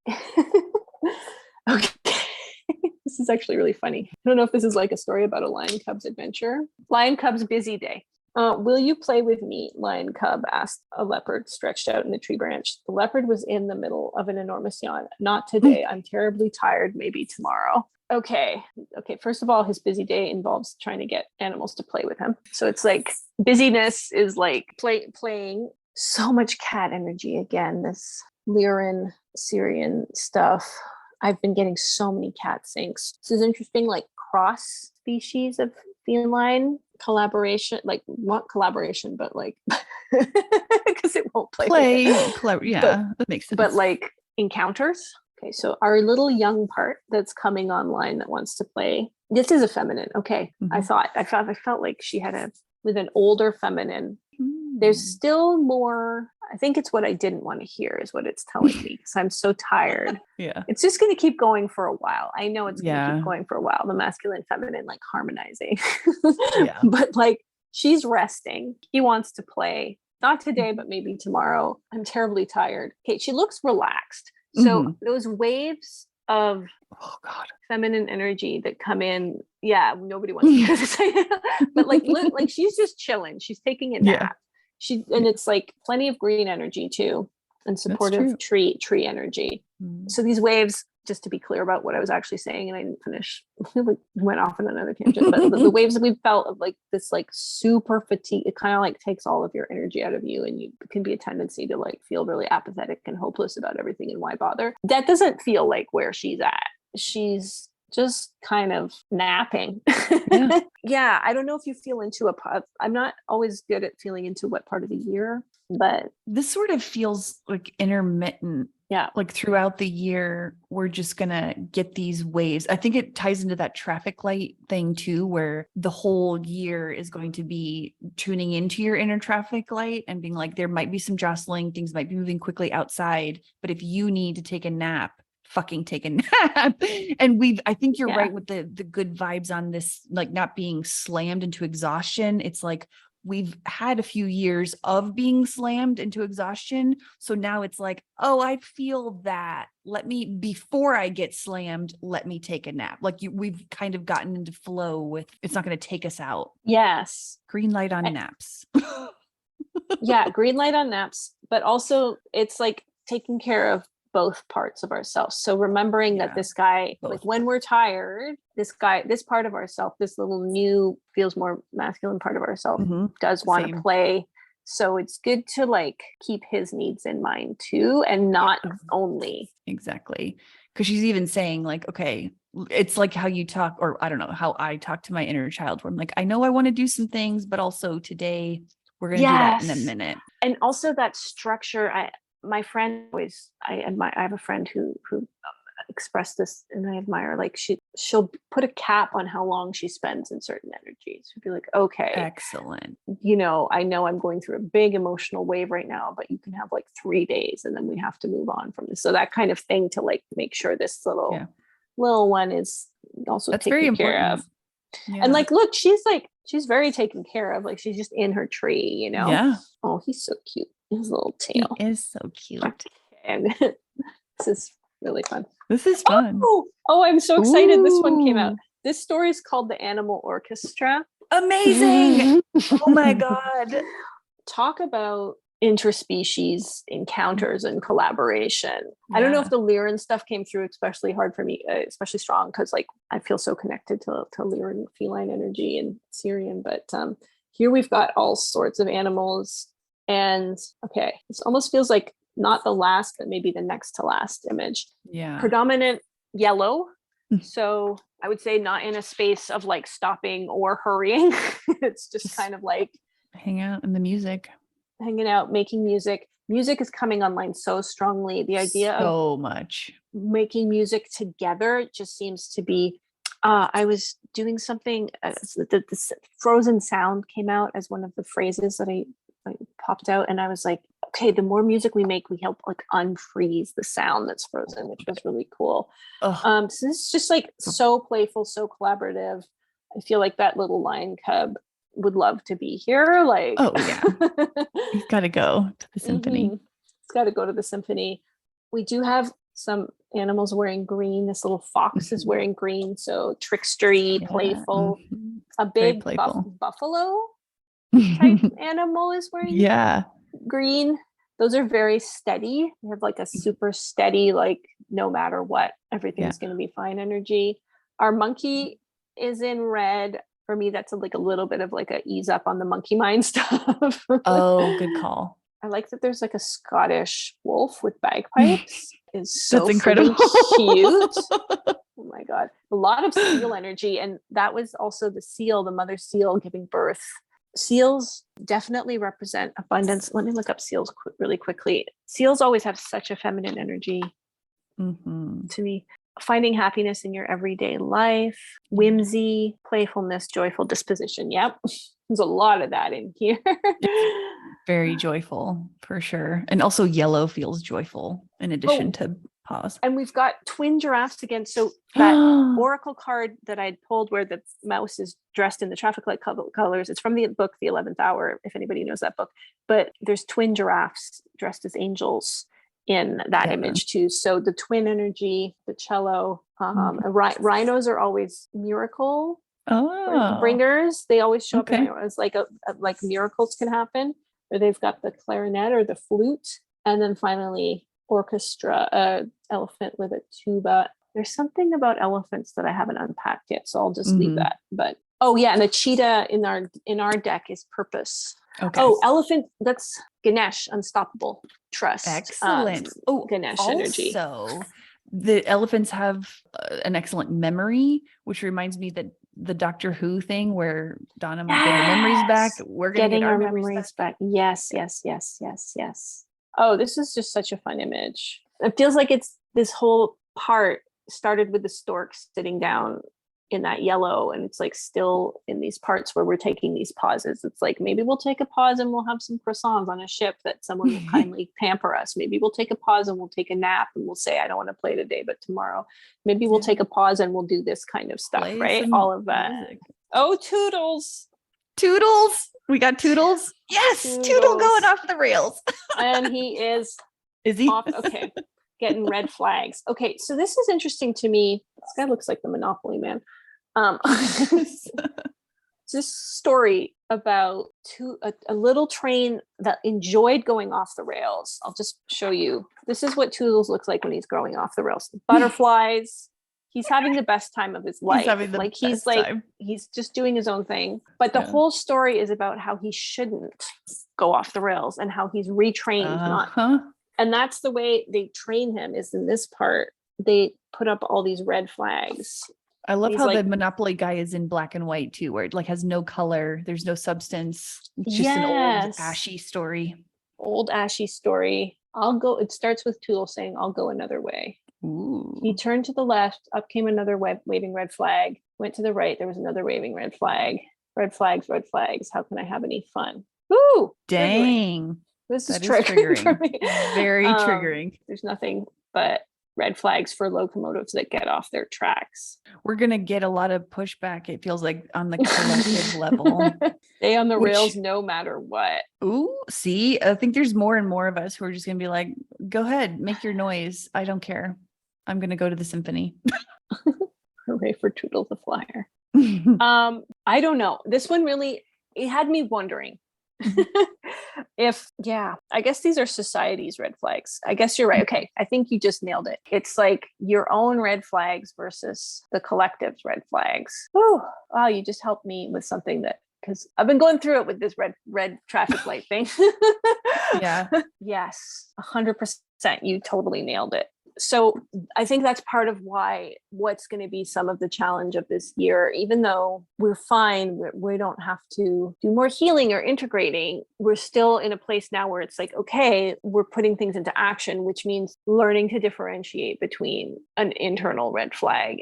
Okay. This is actually really funny. I don't know if this is like a story about a lion cub's adventure. Lion cub's busy day. Will you play with me, lion cub? Asked a leopard stretched out in a tree branch. The leopard was in the middle of an enormous yawn. Not today. I'm terribly tired. Maybe tomorrow. Okay. First of all, his busy day involves trying to get animals to play with him. So it's like busyness is like playing. So much cat energy again. This Lyran Syrian stuff. I've been getting so many cat syncs. This is interesting, like cross species of feline collaboration, like not collaboration, but like, because it won't play. Yeah, that makes sense. But like encounters. Okay, so our little young part that's coming online that wants to play. This is a feminine. Okay, I felt like she had with an older feminine. There's still more. I think it's what I didn't want to hear is what it's telling me, because I'm so tired. Yeah. It's just going to keep going for a while. I know it's going to keep going for a while. The masculine, feminine, like harmonizing. But like, she's resting. He wants to play. Not today, but maybe tomorrow. I'm terribly tired. Okay. She looks relaxed. So those waves of feminine energy that come in. Yeah. Nobody wants to hear this. But like she's just chilling. She's taking a nap. And it's like plenty of green energy too, and supportive tree energy. So these waves, just to be clear about what I was actually saying, and I didn't finish, like went off on another tangent, but the waves that we felt of like this like super fatigue, it kind of like takes all of your energy out of you, and you can be a tendency to like feel really apathetic and hopeless about everything, and why bother? That doesn't feel like where she's at. She's just kind of napping. Yeah, I don't know if you feel into I'm not always good at feeling into what part of the year, but this sort of feels like intermittent. Yeah. Like throughout the year, we're just going to get these waves. I think it ties into that traffic light thing too, where the whole year is going to be tuning into your inner traffic light and being like, there might be some jostling, things might be moving quickly outside, but if you need to take a nap, fucking take a nap. And I think you're right with the good vibes on this, like not being slammed into exhaustion. It's like, we've had a few years of being slammed into exhaustion. So now it's like, oh, I feel that. Before I get slammed, let me take a nap. Like we've kind of gotten into flow with, it's not going to take us out. Yes. Green light on naps. Yeah. Green light on naps, but also it's like taking care of both parts of ourselves. So remembering that this guy, like when we're tired, this part of ourselves, this little new feels more masculine part of ourselves does want to play. So it's good to like keep his needs in mind too, and not only. Exactly. Because she's even saying like, okay, it's like how you talk, or I don't know, how I talk to my inner child, where I'm like, I know I want to do some things, but also today we're going to do that in a minute. And also that structure, my friend always, I have a friend who expressed this, and I admire, like she'll put a cap on how long she spends in certain energies. She'll be like, okay, excellent. I know I'm going through a big emotional wave right now, but you can have like 3 days and then we have to move on from this. So that kind of thing to like make sure this little one is also taken care of. Yeah. And like, look, she's very taken care of. Like she's just in her tree, you know? Yeah. Oh, he's so cute. His little He tail. is so cute. And this is really fun. This is fun. Oh, I'm so excited. This one came out. Ooh. This story is called The Animal Orchestra. Amazing. Oh my God. Talk about interspecies encounters and collaboration. I don't know if the Lyran stuff came through especially hard for me, especially strong, because like I feel so connected to Lyran feline energy and Syrian. But here we've got all sorts of animals. And okay, this almost feels like not the last, but maybe the next to last image. Yeah. Predominant yellow. So I would say not in a space of like stopping or hurrying. It's just kind of like hang out in the music. Hanging out, making music. Music is coming online so strongly. The idea of much making music together just seems to be. I was doing something. The frozen sound came out as one of the phrases that I popped out, and I was like, okay, the more music we make, we help like unfreeze the sound that's frozen, which was really cool. So this is just like so playful, so collaborative. I feel like that little lion cub would love to be here. Like, oh yeah, he's got to go to the symphony. He's got to go to the symphony. We do have some animals wearing green. This little fox is wearing green, so trickstery, playful. A big buffalo type animal is wearing green. Those are very steady. They have like a super steady, like no matter what, everything's going to be fine energy. Our monkey is in red. For me, that's like a little bit of like a ease up on the monkey mind stuff. Oh, good call. I like that there's like a Scottish wolf with bagpipes. Is so that's incredible. Cute. Oh my God. A lot of seal energy. And that was also the seal, the mother seal giving birth. Seals definitely represent abundance. Let me look up seals really quickly. Seals always have such a feminine energy to me. Finding happiness in your everyday life, whimsy, playfulness, joyful disposition. Yep. There's a lot of that in here. Very joyful for sure. And also yellow feels joyful in addition to pause. And we've got twin giraffes again. So that oracle card that I'd pulled where the mouse is dressed in the traffic light colors, it's from the book, The 11th Hour, if anybody knows that book. But there's twin giraffes dressed as angels in that image too. So the twin energy, the cello, rhinos are always miracle bringers. They always show up as like miracles can happen, or they've got the clarinet or the flute. And then finally orchestra, elephant with a tuba. There's something about elephants that I haven't unpacked yet, so I'll just leave that. But and the cheetah in our deck is purpose. Okay. Oh, elephant, that's Ganesh, unstoppable, trust. Excellent. Ganesh energy. So the elephants have an excellent memory, which reminds me that the Doctor Who thing where Donna might get her memories back. We're going to get our memories back. Yes. Oh, this is just such a fun image. It feels like it's this whole part started with the stork sitting down in that yellow, and it's like still in these parts where we're taking these pauses. It's like maybe we'll take a pause and we'll have some croissants on a ship that someone will kindly pamper us. Maybe we'll take a pause and we'll take a nap and we'll say, I don't want to play today, but tomorrow. Maybe we'll take a pause and we'll do this kind of stuff, right? All of that. Music. Oh, Toodles. We got Toodles. Yes, Toodle going off the rails. And he is. Is he? Off. Okay. Getting red flags. Okay, so this is interesting to me. This guy looks like the Monopoly man. This story about a little train that enjoyed going off the rails. I'll just show you. This is what Toodles looks like when he's going off the rails. Butterflies. He's having the best time of his life. He's just doing his own thing. But the whole story is about how he shouldn't go off the rails and how he's retrained not. And that's the way they train him, is in this part. They put up all these red flags. I love how the Monopoly guy is in black and white too, where it like has no color. There's no substance. It's just an old ashy story. It starts with Toodle saying, I'll go another way. Ooh. He turned to the left, up came another waving red flag. Went to the right, there was another waving red flag. Red flags. How can I have any fun? Ooh, dang. This is triggering for me. Very triggering. There's nothing but red flags for locomotives that get off their tracks. We're going to get a lot of pushback, it feels like, on the collective level. Stay on the Which- rails no matter what. Ooh, see, I think there's more and more of us who are just going to be like, go ahead, make your noise. I don't care. I'm going to go to the symphony. Hooray for Toodle the Flyer. I don't know. This one really, it had me wondering if, I guess these are society's red flags. I guess you're right. Okay. I think you just nailed it. It's like your own red flags versus the collective's red flags. Oh, wow. You just helped me with something that, because I've been going through it with this red traffic light thing. Yeah. Yes. 100%. You totally nailed it. So I think that's part of what's going to be some of the challenge of this year, even though we're fine, we don't have to do more healing or integrating. We're still in a place now where it's like, okay, we're putting things into action, which means learning to differentiate between an internal red flag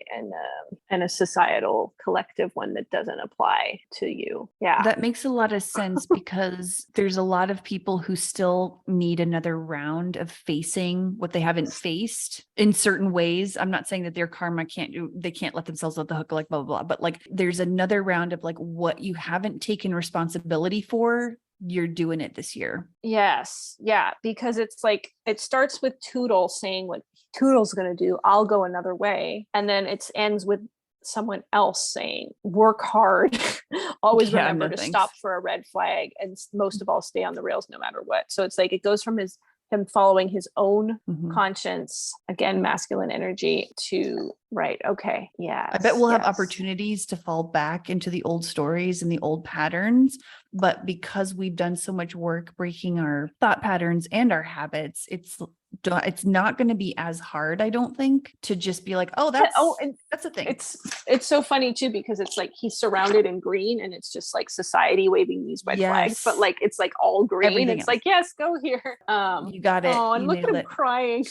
and a societal collective one that doesn't apply to you. Yeah. That makes a lot of sense because there's a lot of people who still need another round of facing what they haven't faced in certain ways. I'm not saying that their karma they can't let themselves off the hook, like blah, blah, blah, but like there's another round of like what you haven't taken responsibility for, you're doing it this year. Yes. Yeah. Because it's like, it starts with Toodle saying what Toodle's going to do. I'll go another way. And then it ends with someone else saying, work hard, always remember to stop for a red flag, and most of all, stay on the rails no matter what. So it's like, it goes from him following his own conscience, again, masculine energy, to right. Okay. Yeah. I bet we'll have opportunities to fall back into the old stories and the old patterns, but because we've done so much work breaking our thought patterns and our habits, it's not going to be as hard, I don't think, to just be like, oh, that's a thing. It's so funny too, because it's like he's surrounded in green and it's just like society waving these red flags, but like it's like all green. Everything it's else. Like, yes, go here. You got it. Oh, and look at him crying.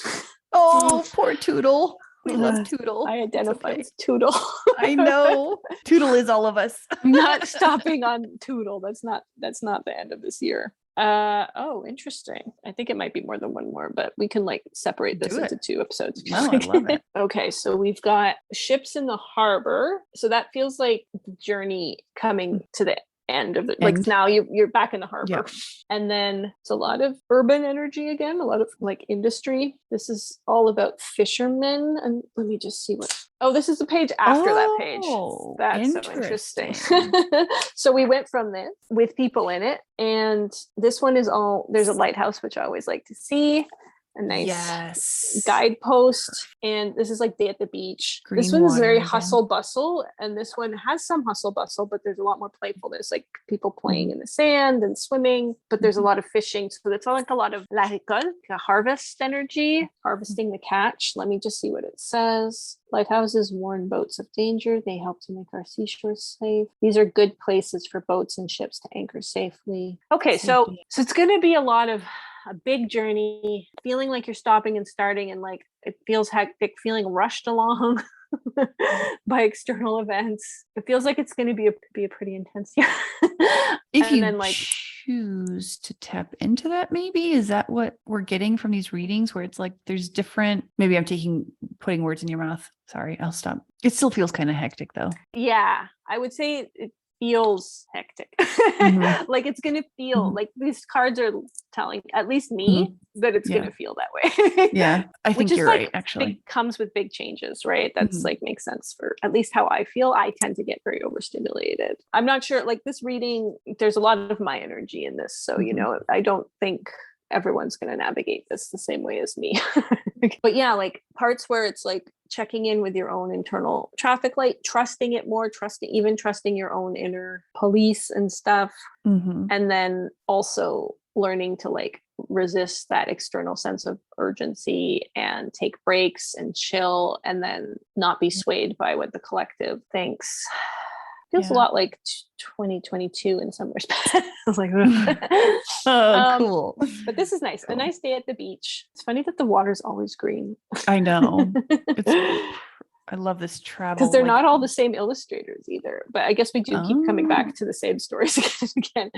Oh, poor Toodle. We love Toodle. I identify as Toodle. I know. Toodle is all of us. I'm not stopping on Toodle. That's not the end of this year. Oh, interesting. I think it might be more than one more, but we can like separate this into 2 episodes. No, I love it. Okay, so we've got ships in the harbor. So that feels like the journey coming to the end of the like now you're back in the harbor. And then it's a lot of urban energy again, a lot of like industry. This is all about fishermen. And let me just see this is the page after that page. That's so interesting. So we went from this with people in it, and this one is there's a lighthouse, which I always like to see. A nice guidepost, and this is like day at the beach. Green this one is very hustle bustle, and this one has some hustle bustle, but there's a lot more playfulness, like people playing in the sand and swimming, but there's a lot of fishing. So it's like a lot of la récolte, harvest energy, harvesting the catch. Let me just see what it says. Lighthouses warn boats of danger. They help to make our seashores safe. These are good places for boats and ships to anchor safely. Okay, so it's going to be a big journey, feeling like you're stopping and starting, and like it feels hectic, feeling rushed along by external events. It feels like it's going to be a pretty intense year. If you choose to tap into that, maybe is that what we're getting from these readings, where it's like there's different. Maybe I'm putting words in your mouth. Sorry, I'll stop. It still feels kind of hectic, though. Yeah, I would say it feels hectic. Like it's gonna feel like these cards are telling at least me that it's gonna feel that way. Yeah, I think you're right. Actually, comes with big changes, right? That's like makes sense for at least how I feel. I tend to get very overstimulated. I'm not sure, like this reading, there's a lot of my energy in this, so you know, I don't think everyone's going to navigate this the same way as me. But yeah, like parts where it's like checking in with your own internal traffic light, trusting it more, trusting your own inner police and stuff. And then also learning to like resist that external sense of urgency and take breaks and chill, and then not be swayed by what the collective thinks. Feels a lot like 2022 in some respects. I was like, cool. But this is nice. Cool. A nice day at the beach. It's funny that the water's always green. I know. I love this travel. Because they're not all the same illustrators either. But I guess we do keep coming back to the same stories again.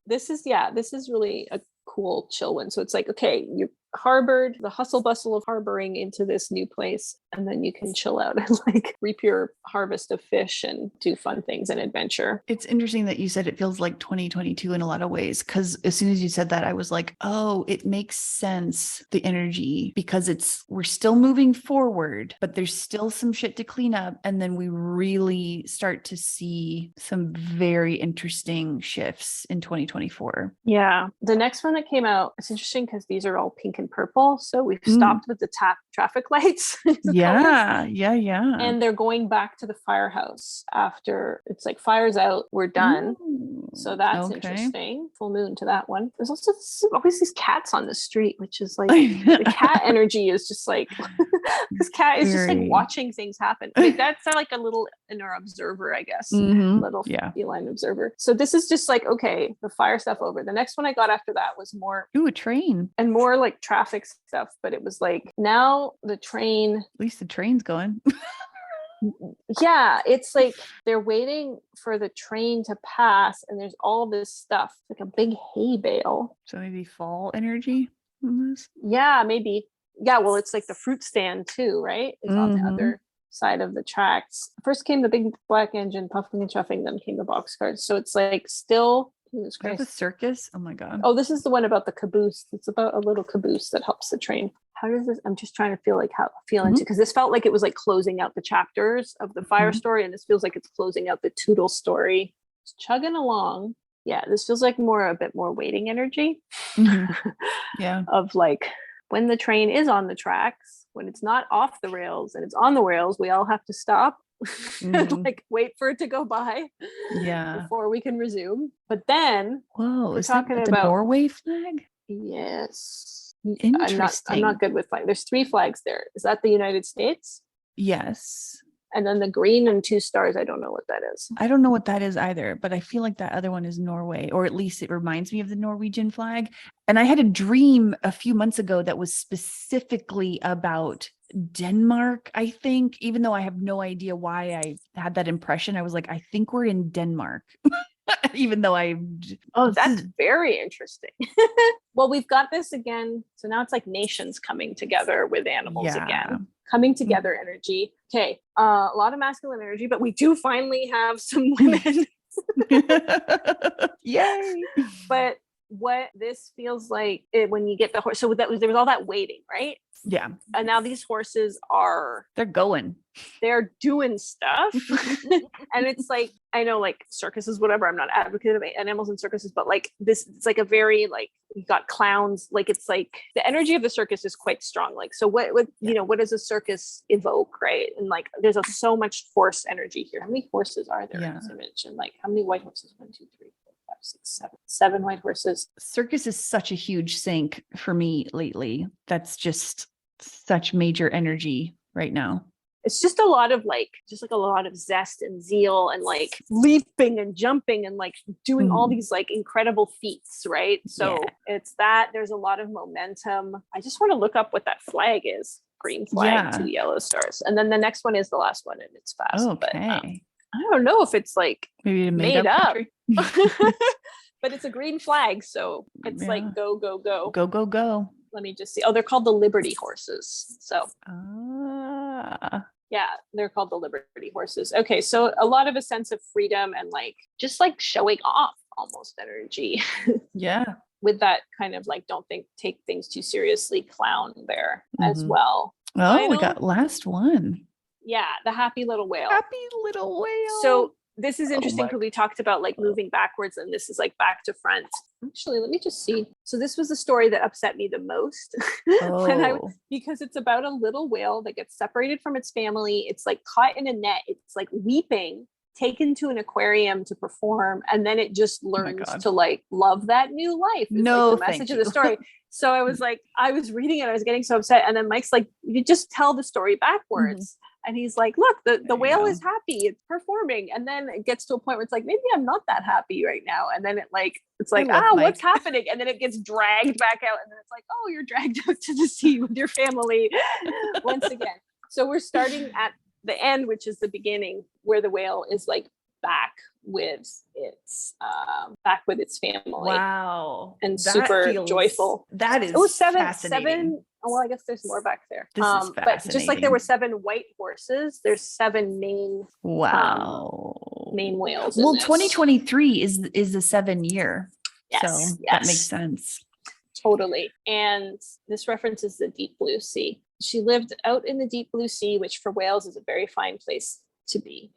This is really a cool chill one. So it's like, okay, harbored, the hustle bustle of harboring into this new place, and then you can chill out and like reap your harvest of fish and do fun things and adventure. It's interesting that you said it feels like 2022 in a lot of ways, because as soon as you said that, I was like, oh, it makes sense, the energy, because we're still moving forward, but there's still some shit to clean up. And then we really start to see some very interesting shifts in 2024. Yeah. The next one that came out, it's interesting because these are all pink and purple. So we've stopped with the traffic lights. Yeah. And they're going back to the firehouse after it's like fire's out, we're done. So that's interesting. Full moon to that one. There's also always these cats on the street, which is like the cat energy is just like this cat is just like watching things happen. Like that's like a little inner observer, I guess. Little feline observer. So this is just like, okay, the fire stuff over. The next one I got after that was more a train and more like traffic stuff, but it was like now the train, at least the train's going. Yeah, it's like they're waiting for the train to pass and there's all this stuff, like a big hay bale. So maybe fall energy on this? Yeah, maybe. Yeah, well, it's like the fruit stand too, right? It's on the other side of the tracks. First came the big black engine puffing and chuffing, then came the boxcars. So it's like still Jesus Christ. The circus? Oh my God. Oh, this is the one about the caboose. It's about a little caboose that helps the train. How does this? I'm just trying to feel into, because this felt like it was like closing out the chapters of the fire story, and this feels like it's closing out the Tootle story. It's chugging along. Yeah, this feels like a bit more waiting energy. Yeah. Of like when the train is on the tracks, when it's not off the rails and it's on the rails, we all have to stop. And like wait for it to go by before we can resume. But then is talking that the about Norway flag? Yes. Interesting. I'm not good with flag. There's 3 flags there. Is that the United States? Yes. And then the green and 2 stars, I don't know what that is. I don't know what that is either, but I feel like that other one is Norway, or at least it reminds me of the Norwegian flag. And I had a dream a few months ago that was specifically about Denmark, I think, even though I have no idea why I had that impression. I was like, I think we're in Denmark. Even though that's very interesting. Well, we've got this again. So now it's like nations coming together with animals again. Coming together energy. Okay. A lot of masculine energy, but we do finally have some women. Yay. But what this feels like when you get the horse. So there was all that waiting, right? Yeah. And now these horses they're they're doing stuff. And it's like, I know like circuses, whatever, I'm not an advocate of animals in circuses, but like this, it's like a very like, you got clowns, like it's like the energy of the circus is quite strong. Like, so what what does a circus evoke, right? And like there's so much horse energy here. How many horses are there in this image? And like how many white horses? 1, 2, 3, 4, 5, 6, 7 white horses. Circus is such a huge sink for me lately. That's just such major energy right now. It's just a lot of a lot of zest and zeal and like leaping and jumping and like doing all these like incredible feats, right? So it's that there's a lot of momentum. I just want to look up what that flag is. Green flag, 2 yellow stars. And then the next one is the last one and it's fast. Okay. But I don't know if it's like maybe made up. But it's a green flag. So it's like go, go, go. Go, go, go. Let me just see. Oh, they're called the Liberty horses. So yeah, they're called the Liberty horses. Okay, so a lot of a sense of freedom and like just like showing off almost energy. Yeah. With that kind of like take things too seriously clown there as well. Oh, we got last one. Yeah, the happy little whale. Happy little whale. So this is interesting because we talked about like moving backwards and this is like back to front. Actually, let me just see. So this was the story that upset me the most because it's about a little whale that gets separated from its family. It's like caught in a net. It's like weeping, taken to an aquarium to perform. And then it just learns to like love that new life. It's like the message of the story. So I was like, I was reading it. I was getting so upset. And then Mike's like, you just tell the story backwards. And he's like, look, the whale is happy. It's performing. And then it gets to a point where it's like, maybe I'm not that happy right now. And then it's like, what's happening? And then it gets dragged back out. And then it's like, oh, you're dragged out to the sea with your family once again. So we're starting at the end, which is the beginning, where the whale is like back with its family. Wow. And That super feels- joyful. That is It was fascinating. seven. Oh, well, I guess there's more back there. This is But just like there were fascinating. 7 white horses, there's 7 Wow. main whales. in Well, this. 2023 is the 7-year. Yes, So that yes. makes sense. Totally. And this references the deep blue sea. She lived out in the deep blue sea, which for whales is a very fine place to be.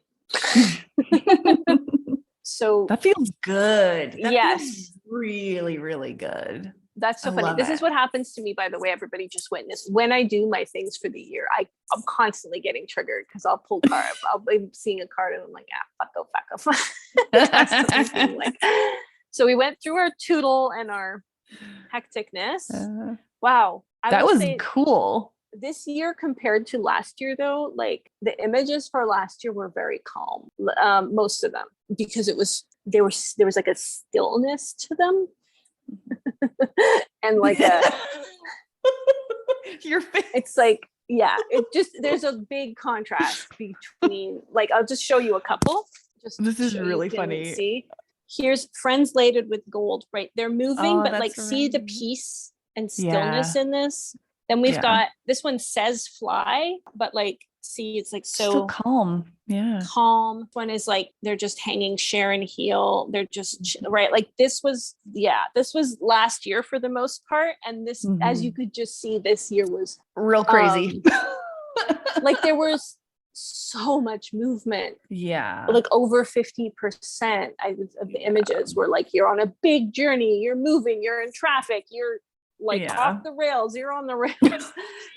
So That feels good. That Yes. feels really, really good. that's so I funny. love This is it. what happens to me, by the way, everybody just witnessed. When I do my things for the year, I'm constantly getting triggered because I'll pull cards. I'll be seeing a card and I'm like, fuck off. Constantly being like, so we went through our tootle and our hecticness. Wow. I That would was say cool. this year compared to last year, though, like the images for last year were very calm, most of them, because there was like a stillness to them. And like Your face. it's like, yeah, it just, there's a big contrast between, like, I'll just show you a couple. Just This is so you really can funny. See, here's friends laden with gold, right? They're moving, Oh, but like that's see the right. peace and stillness Yeah. in this. Then we've Yeah. got, this one says fly, but like, see, it's like So so calm. Yeah. calm. One is like they're just hanging Sharon heel. They're just right. Like this was last year for the most part. And this, as you could just see, this year was Real crazy. like there was so much movement. Yeah. Like over 50% of the images were like, you're on a big journey, you're moving, you're in traffic, you're like off the rails, you're on the rails.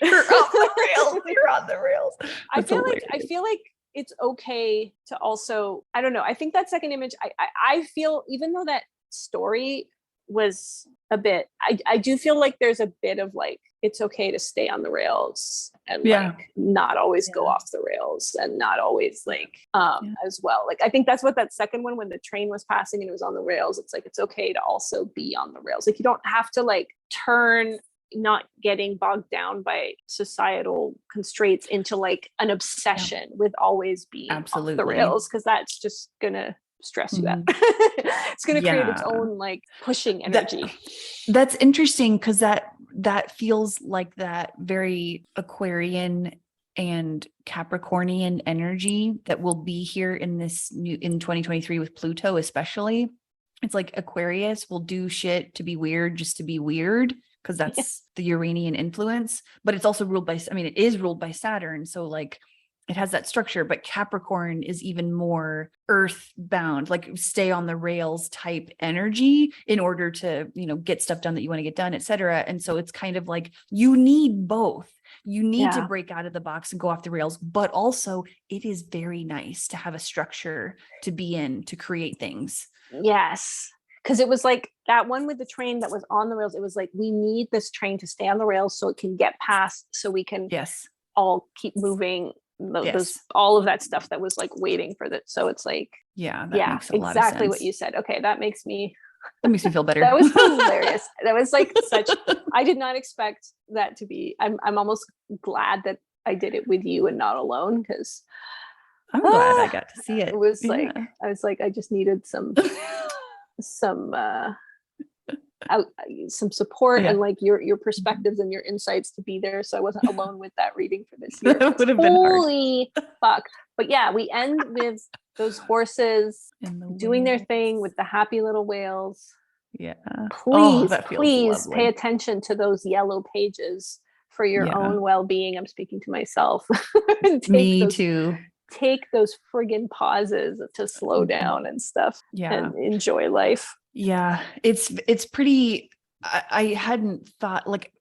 You're off the rails. You're on the rails. I feel like it's okay to also, I don't know. I think that second image, I feel, even though that story was a bit, I do feel like there's a bit of like, it's okay to stay on the rails and like not always go off the rails and not always like as well. Like I think that's what that second one, when the train was passing and it was on the rails, it's like it's okay to also be on the rails. Like you don't have to like turn, not getting bogged down by societal constraints into like an obsession with always being off the rails, because that's just gonna stress you out. It's gonna create its own like pushing energy. That's interesting, because that feels like that very Aquarian and Capricornian energy that will be here in 2023 with Pluto, especially. It's like Aquarius will do shit to be weird, just to be weird, because that's the Uranian influence, but it's also ruled by, it is ruled by Saturn. So like it has that structure, but Capricorn is even more earthbound, like stay on the rails type energy in order to, get stuff done that you want to get done, et cetera. And so it's kind of like, you need both. You need to break out of the box and go off the rails, but also it is very nice to have a structure to be in, to create things. Yes. Because it was like that one with the train that was on the rails. It was like, we need this train to stay on the rails so it can get past, so we can all keep moving. All of that stuff that was like waiting for that. So it's like, makes a lot of exactly sense. what you said. Okay, that makes me feel better. That was hilarious. That was like such, I did not expect that to be, I'm almost glad that I did it with you and not alone, because I'm glad I got to see it. It was like, I was like, I just needed some support and like your perspectives and your insights to be there, so I wasn't alone with that reading for this year. That would have been hard. Holy fuck. But yeah, we end with those horses doing their thing with the happy little whales. Please pay attention to those yellow pages for your own well-being. I'm speaking to myself. Me too. Take those friggin' pauses to slow down and stuff and enjoy life. Yeah, it's pretty, I hadn't thought, like,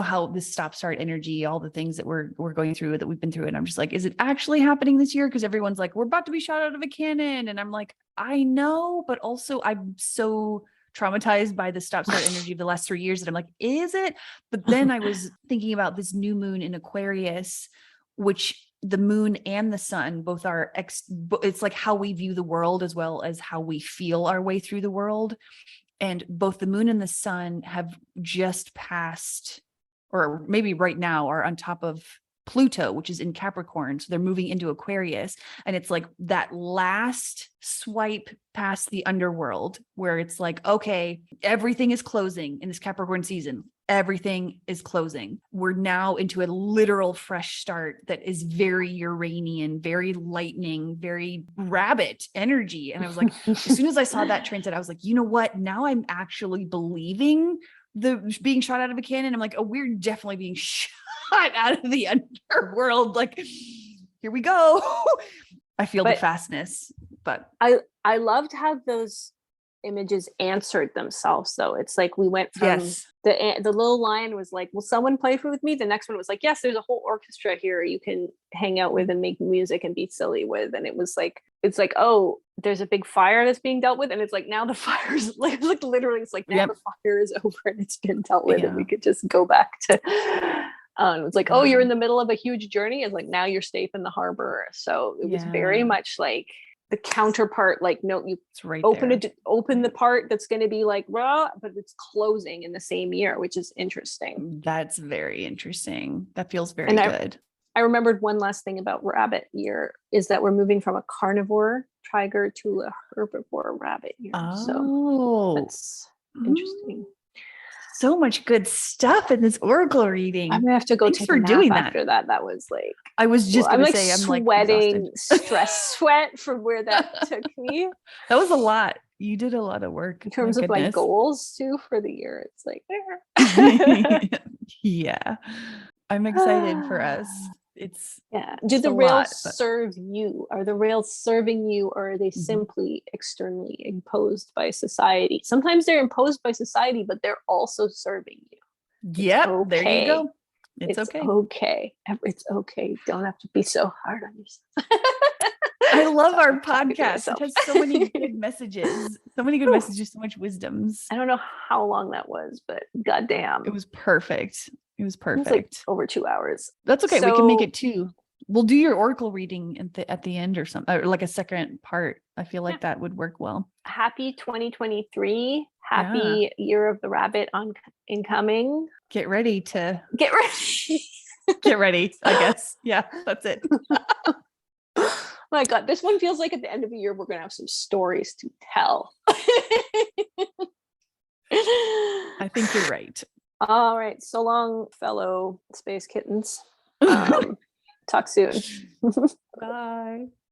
how this stop-start energy, all the things that we're going through, that we've been through, and I'm just like, is it actually happening this year? Because everyone's like, we're about to be shot out of a cannon, and I'm like, I know, but also I'm so traumatized by the stop-start energy of the last 3 years that I'm like, is it? But then I was thinking about this new moon in Aquarius, which the moon and the sun both are it's like how we view the world as well as how we feel our way through the world. And both the moon and the sun have just passed, or maybe right now are on top of Pluto, which is in Capricorn. So they're moving into Aquarius. And it's like that last swipe past the underworld where it's like, okay, everything is closing in this Capricorn season. Everything is closing. We're now into a literal fresh start that is very Uranian, very lightning, very rabbit energy. And I was like, as soon as I saw that transit, I was like, you know what? Now I'm actually believing the being shot out of a cannon. I'm like, oh, we're definitely being shot out of the underworld. Like, here we go. I feel the fastness, but I loved how those images answered themselves though. It's like we went from the little lion was like, will someone play with me? The next one was like, yes, there's a whole orchestra here you can hang out with and make music and be silly with. And it was like, it's like, oh, there's a big fire that's being dealt with, and it's like now the fire's like literally it's like now the fire is over and it's been dealt with and we could just go back to it's like, oh, you're in the middle of a huge journey. It's like now you're safe in the harbor. So it was very much like the counterpart, like, no, you open the part that's going to be like raw, but it's closing in the same year, which is interesting. That's very interesting. That feels very good. I remembered one last thing about rabbit year is that we're moving from a carnivore tiger to a herbivore rabbit year. So that's interesting. So much good stuff in this oracle reading. I'm gonna have to go take a nap doing after that. That was like, I was just gonna say, I'm sweating, like stress sweat from where that took me. That was a lot. You did a lot of work in terms of my goals too for the year. It's like, yeah, I'm excited for us. It's do the rails serve you? Are the rails serving you, or are they simply externally imposed by society? Sometimes they're imposed by society, but they're also serving you. Yep, there you go. It's okay. It's okay. Don't have to be so hard on yourself. I love our podcast. It has so many good messages, so much wisdoms. I don't know how long that was, but goddamn, it was perfect. It was perfect. It was like over 2 hours. That's okay. We can make it 2. We'll do your oracle reading at the end or something, or like a second part. I feel like that would work well. Happy 2023. Happy year of the rabbit incoming. Get ready. Get ready, I guess. Yeah, that's it. My God, this one feels like at the end of the year, we're going to have some stories to tell. I think you're right. All right. So long, fellow space kittens. Talk soon. Bye.